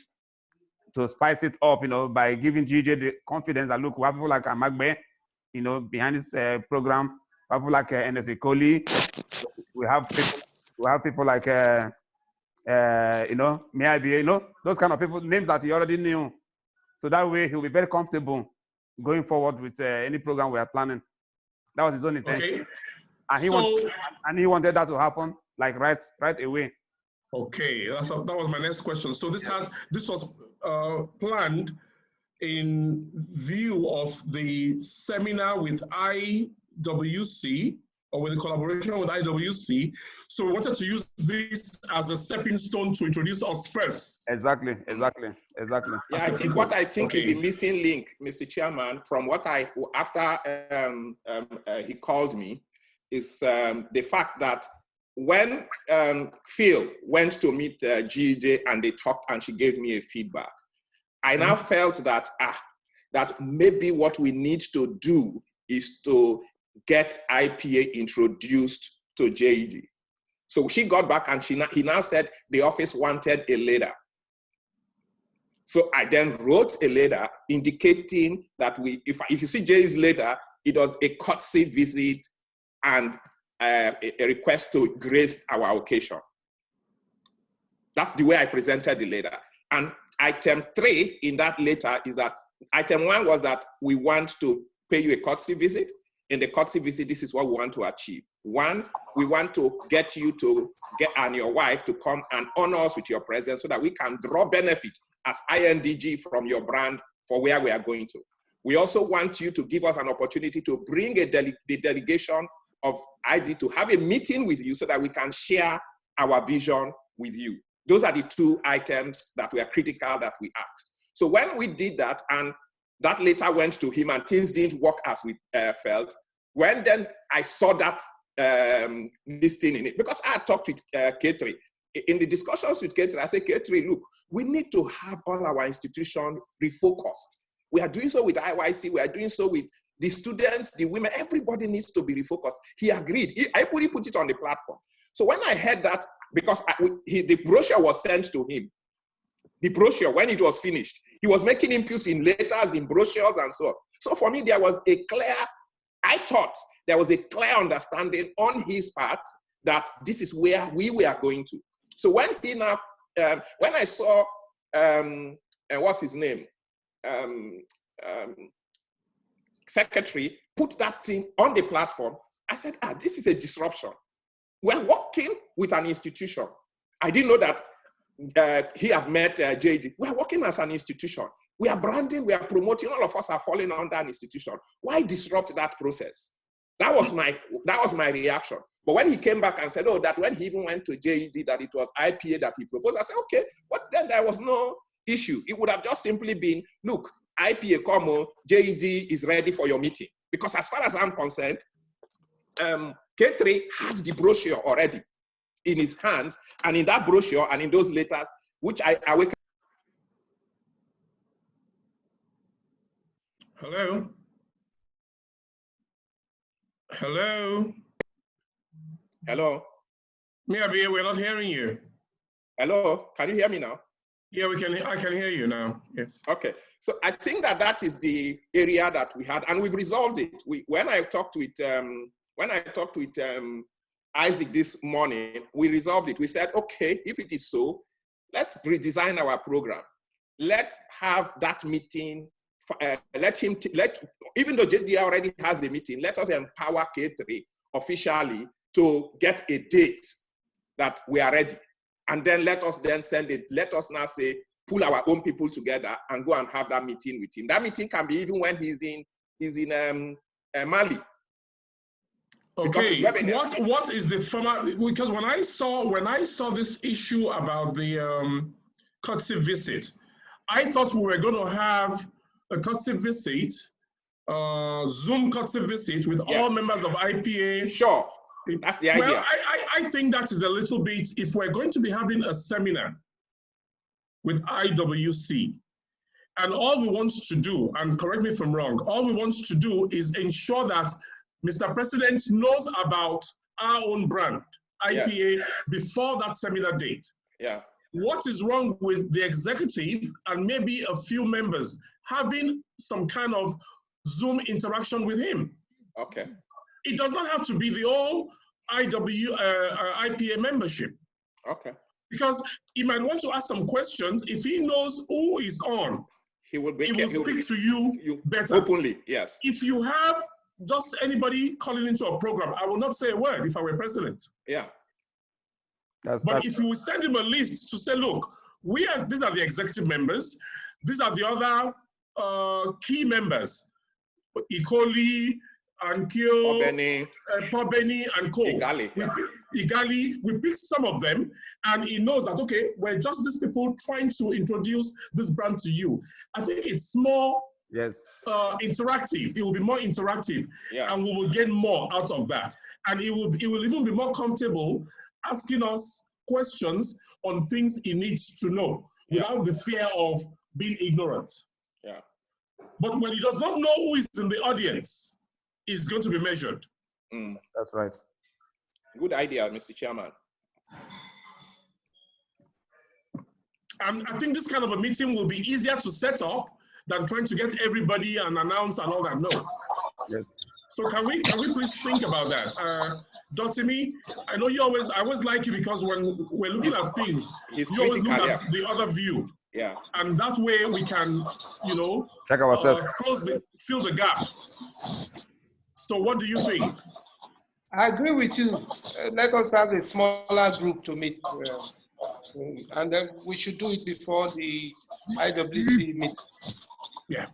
to spice it up, you know, by giving GJ the confidence that, look, we have people like Amagbe, you know, behind this program. We have people like NSA Koli. We have people like, you know, Miabi, you know, those kind of people, names that he already knew. So that way he'll be very comfortable going forward with any program we are planning. That was his own intention. Okay. And he wanted that to happen like right away. Okay, that was my next question. So this was planned in view of the seminar with IWC, or with the collaboration with IWC. So we wanted to use this as a stepping stone to introduce us first. Exactly. Yeah, I think what I think is the missing link, Mr. Chairman, from what after he called me, is the fact that when Phil went to meet GJ and they talked and she gave me a feedback, I now felt that that maybe what we need to do is to get IPA introduced to JED. So she got back and he now said the office wanted a letter. So I then wrote a letter indicating that if you see Jay's letter, it was a courtesy visit and a request to grace our occasion. That's the way I presented the letter. And item 3 in that letter is that item 1 was that we want to pay you a courtesy visit. In the courtesy visit, this is what we want to achieve. 1, we want to get you to and your wife to come and honor us with your presence so that we can draw benefit as INDG from your brand for where we are going to. We also want you to give us an opportunity to bring the delegation of ID to have a meeting with you so that we can share our vision with you. Those are the 2 items that were critical that we asked. So when we did that, and that later went to him and things didn't work as we felt, when then I saw that listing in it, because I had talked with K3. In the discussions with K3, I said, K3, look, we need to have all our institutions refocused. We are doing so with IYC, we are doing so with the students, the women, everybody needs to be refocused. He agreed. I put it on the platform. So when I heard that, because the brochure was sent to him, the brochure, when it was finished, he was making inputs in letters, in brochures, and so on. So for me, there was a clear, I thought there was a clear understanding on his part that this is where we were going to. So when he now, when I saw, what's his name? Secretary put that thing on the platform, I said, this is a disruption. We're working with an institution. I didn't know that he had met JD. We're working as an institution. We are branding, we are promoting, all of us are falling under an institution. Why disrupt that process? That was my reaction. But when he came back and said, that when he even went to JD, that it was IPA that he proposed, I said, okay, but then there was no issue. It would have just simply been, look, IPA Como, JD is ready for your meeting. Because as far as I'm concerned, K3 had the brochure already in his hands, and in that brochure and in those letters, which I awakened. Hello? Hello? Hello? Miabi, we're not hearing you. Hello? Can you hear me now? Yeah, I can hear you now, yes. Okay, so I think that is the area that we had, and we've resolved it. When I talked with Isaac this morning, we resolved it. We said, okay, if it is so, let's redesign our program. Let's have that meeting. Even though JD already has a meeting, let us empower K3 officially to get a date that we are ready. And then let us then send it. Let us now say, pull our own people together and go and have that meeting with him. That meeting can be even when he's in Mali. Okay, what is the format? Because when I saw this issue about the courtesy visit, I thought we were going to have a courtesy visit, Zoom courtesy visit with all members of IPA. Sure, that's the idea. Well, I think that is a little bit, if we're going to be having a seminar with IWC, and all we want to do, and correct me if I'm wrong, all we want to do is ensure that Mr. President knows about our own brand, IPA, before that seminar date. Yeah. What is wrong with the executive and maybe a few members having some kind of Zoom interaction with him? Okay. It does not have to be the whole IPA membership. Okay. Because he might want to ask some questions. If he knows who is on, he will speak to you better. Openly, yes. If you have just anybody calling into a program, I will not say a word if I were president. Yeah. But if you will send him a list to say, look, these are the executive members, these are the other key members, Ikoli, Ankyo, Pobeni, and Co. Igali. We picked some of them, and he knows that, okay, we're just these people trying to introduce this brand to you. I think it's more interactive. It will be more interactive, and we will get more out of that. And it will even be more comfortable asking us questions on things he needs to know without the fear of being ignorant. Yeah. But when he does not know who is in the audience, it's going to be measured. That's right. Good idea, Mr. Chairman. And I think this kind of a meeting will be easier to set up than trying to get everybody and announce and all that. No. Yes. So can we please think about that? Dotimi, I know I always like you because when we're looking at things, you always look at the other view. Yeah. And that way we can, check ourselves. Fill the gaps. So what do you think? I agree with you. Let us have a smaller group to meet. And then we should do it before the IWC meet. Yeah.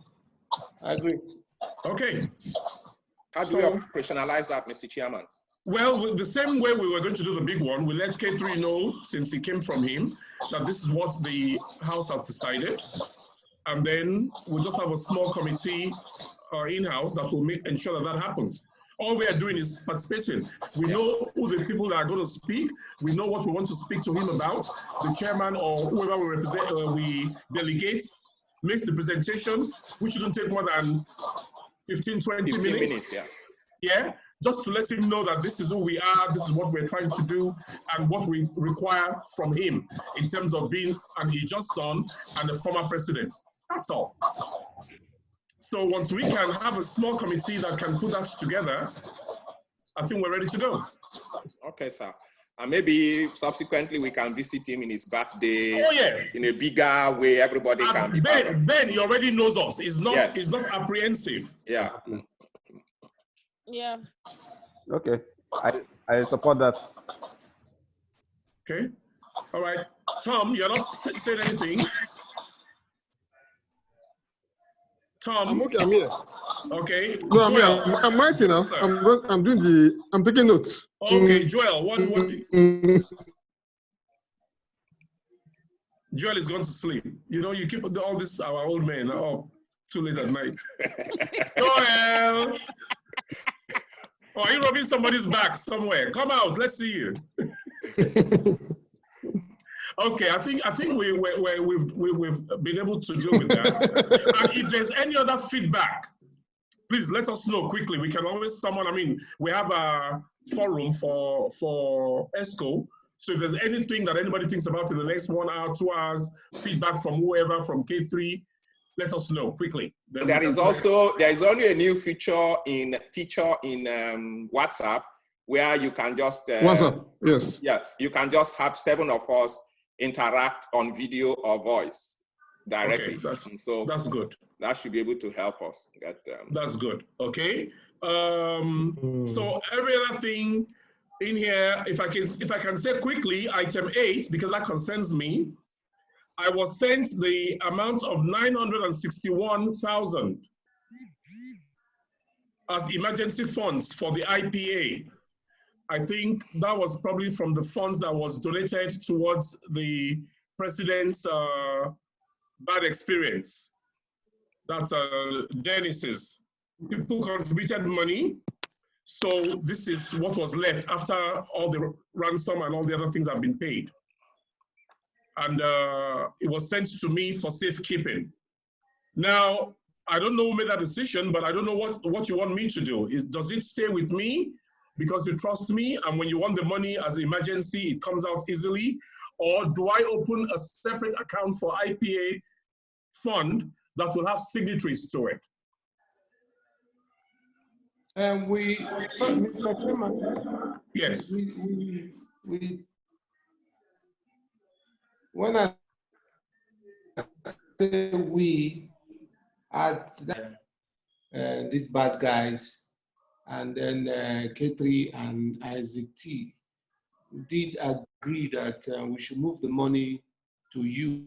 I agree. Okay. How do we operationalize that, Mr. Chairman? Well, the same way we were going to do the big one, we let K3 know, since it came from him, that this is what the House has decided. And then we'll just have a small committee in-house that will ensure that happens. All we are doing is participating. We know who the people that are going to speak. We know what we want to speak to him about. The chairman or whoever we represent, we delegate, makes the presentation, which shouldn't take more than 15, 20 minutes. Yeah, just to let him know that this is who we are, this is what we're trying to do, and what we require from him in terms of being an IJAW son and a former president. That's all. So once we can have a small committee that can put that together, I think we're ready to go. Okay, sir. And maybe subsequently we can visit him in his birthday. Oh yeah. In a bigger way, everybody can be part of. Ben, he already knows us. He's not. Yes. He's not apprehensive. Yeah. Yeah. Okay. I support that. Okay. All right. Tom, you're not saying anything. Tom. I'm okay. I'm here. Okay. No, Joel. I'm writing now. I'm taking notes. Okay, Joel. What? Joel is going to sleep. You know, you keep all this our old men up too late at night. Joel. Oh, are you rubbing somebody's back somewhere? Come out. Let's see you. Okay, I think we've been able to deal with that. And if there's any other feedback, please let us know quickly. We can always summon. I mean, we have a forum for Exco. So if there's anything that anybody thinks about in the next 1 hour, 2 hours, feedback from whoever from K3, let us know quickly. Then there is only a new feature in WhatsApp where you can just WhatsApp, yes, you can just have 7 of us interact on video or voice directly. Okay, so that's good. That should be able to help us get. That's good. Okay. So every other thing in here, if I can say quickly, item 8, because that concerns me. I was sent the amount of 961,000 as emergency funds for the IPA. I think that was probably from the funds that was donated towards the president's bad experience. That's Dennis's. People contributed money. So this is what was left after all the ransom and all the other things have been paid. And it was sent to me for safekeeping. Now, I don't know who made that decision, but I don't know what you want me to do. Does it stay with me because you trust me, and when you want the money as an emergency, it comes out easily? Or do I open a separate account for IPA fund that will have signatories to it? And Mr. Chairman, yes. When I say we at these bad guys, and then K3 and Isaac T did agree that we should move the money to you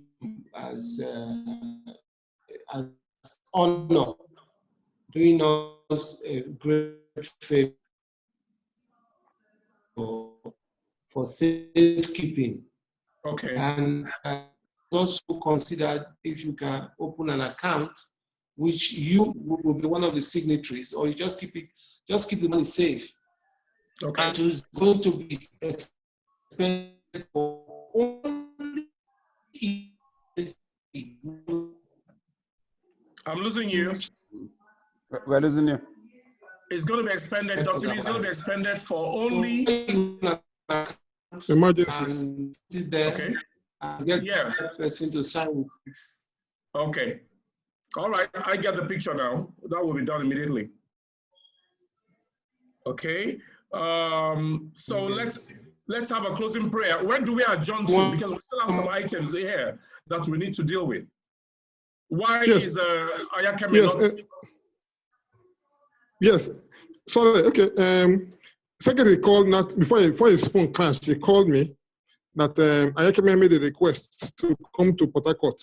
as honor, doing us a great favor for safekeeping. Okay. And also considered if you can open an account, which you will be one of the signatories, or you just keep the money safe. Okay. And it's going to be expended for only. I'm losing you. We're losing you. It's going to be expended, Dr. Lee, it's going to be expended for only emergencies. Okay. And get that person to sign. Okay. All right, I get the picture now. That will be done immediately. Okay. So let's have a closing prayer. When do we adjourn to? Because we still have some items here that we need to deal with. Why is Ayakeme not? Yes. Sorry. Okay. Secretary called before his phone crashed. He called me that Ayakeme made a request to come to Port Harcourt,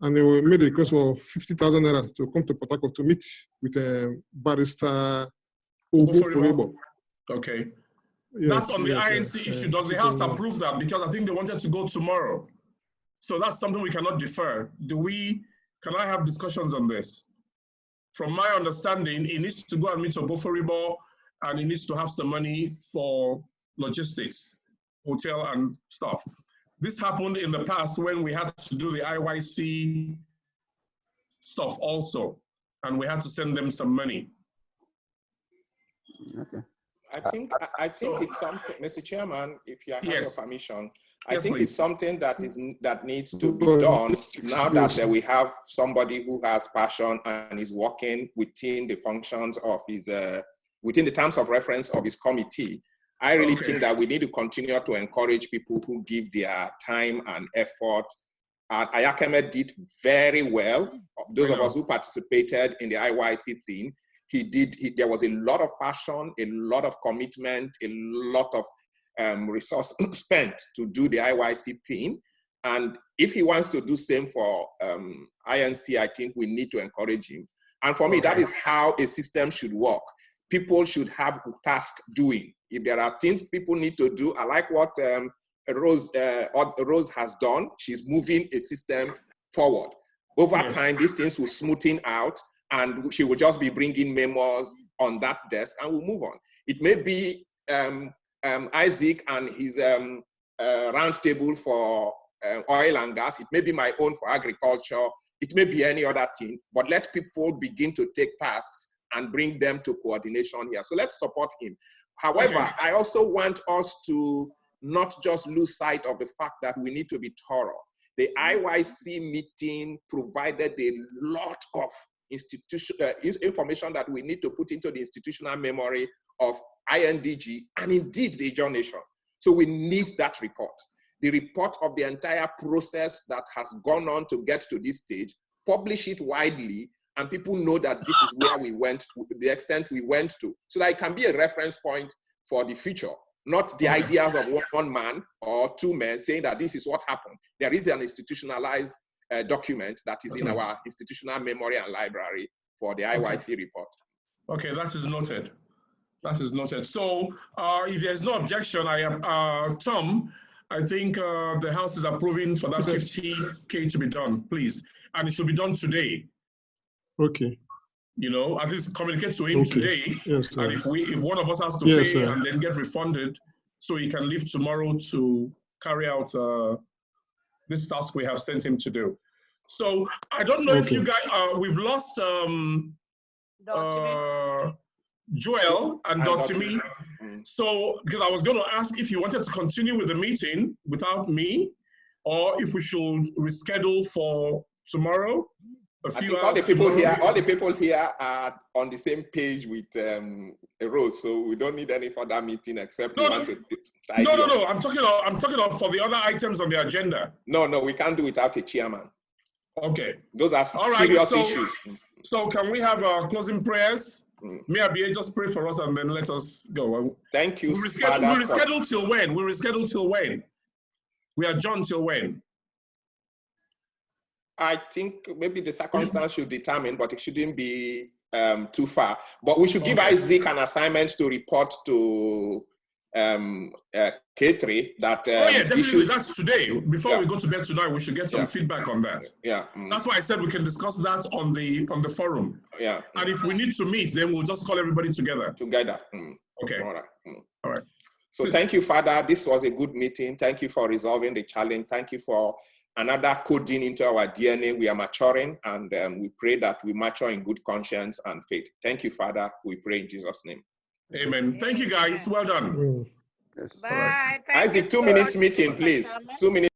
and they made a request for 50,000 naira to come to Port Harcourt to meet with Barrister Ogboforibo. Okay. Yes, that's on the INC issue. Does the House approve that? Because I think they wanted to go tomorrow. So that's something we cannot defer. Can I have discussions on this? From my understanding, he needs to go and meet Ogboforibo, and he needs to have some money for logistics, hotel and stuff. This happened in the past when we had to do the IYC stuff also, and we had to send them some money. Okay. I think it's something, Mr. Chairman, if you have your permission, I think please. it's something that needs to be done now that we have somebody who has passion and is working within the functions of his within the terms of reference of his committee, I really think that we need to continue to encourage people who give their time and effort. Ayakeme did very well. Those of us who participated in the IYC thing, there was a lot of passion, a lot of commitment, a lot of resource spent to do the IYC thing. And if he wants to do same for INC, I think we need to encourage him. And for me, that is how a system should work. People should have task doing. If there are things people need to do, I like what Rose has done. She's moving a system forward. Over time, these things will smoothen out, and she will just be bringing memos on that desk, and we'll move on. It may be Isaac and his roundtable for oil and gas. It may be my own for agriculture. It may be any other thing, but let people begin to take tasks and bring them to coordination here. So let's support him. However, I also want us to not just lose sight of the fact that we need to be thorough. The IYC meeting provided a lot of information that we need to put into the institutional memory of INDG and indeed the IJAW nation. So we need that report. The report of the entire process that has gone on to get to this stage, publish it widely, and people know that this is where we went, to the extent we went to, so that it can be a reference point for the future, not the ideas of one man or two men saying that this is what happened. There is an institutionalized document that is in our institutional memory and library for the IYC report. Okay, that is noted. That is noted. So if there's no objection, Tom, I think the House is approving for that 50K to be done, please. And it should be done today. Okay. You know, at least communicate to him today. Yes, sir. And if one of us has to pay and then get refunded, so he can leave tomorrow to carry out this task we have sent him to do. So I don't know if you guys, we've lost Joel and Dotimi. So, because I was going to ask if you wanted to continue with the meeting without me, or if we should reschedule for tomorrow. I think all the people here are on the same page with Rose, so we don't need any further meeting except we want to. No. I'm talking of for the other items on the agenda. No, we can't do without a chairman. Okay. Those are serious issues. So can we have closing prayers? May I be just pray for us and then let us go. Thank you. We reschedule till when? We reschedule till when? We adjourn till when? I think maybe the circumstance should determine, but it shouldn't be too far. But we should give Isaac an assignment to report to K3 that definitely. That's today. Before we go to bed tonight, we should get some feedback on that. That's why I said we can discuss that on the forum. And if we need to meet, then we'll just call everybody together. Okay. All right. So thank you, Father. This was a good meeting. Thank you for resolving the challenge. Thank you for another coding into our DNA. We are maturing, and we pray that we mature in good conscience and faith. Thank you, Father. We pray in Jesus' name. Amen. Thank you, guys. Well done. Bye. Isaac, 2 minutes meeting, please. 2 minutes.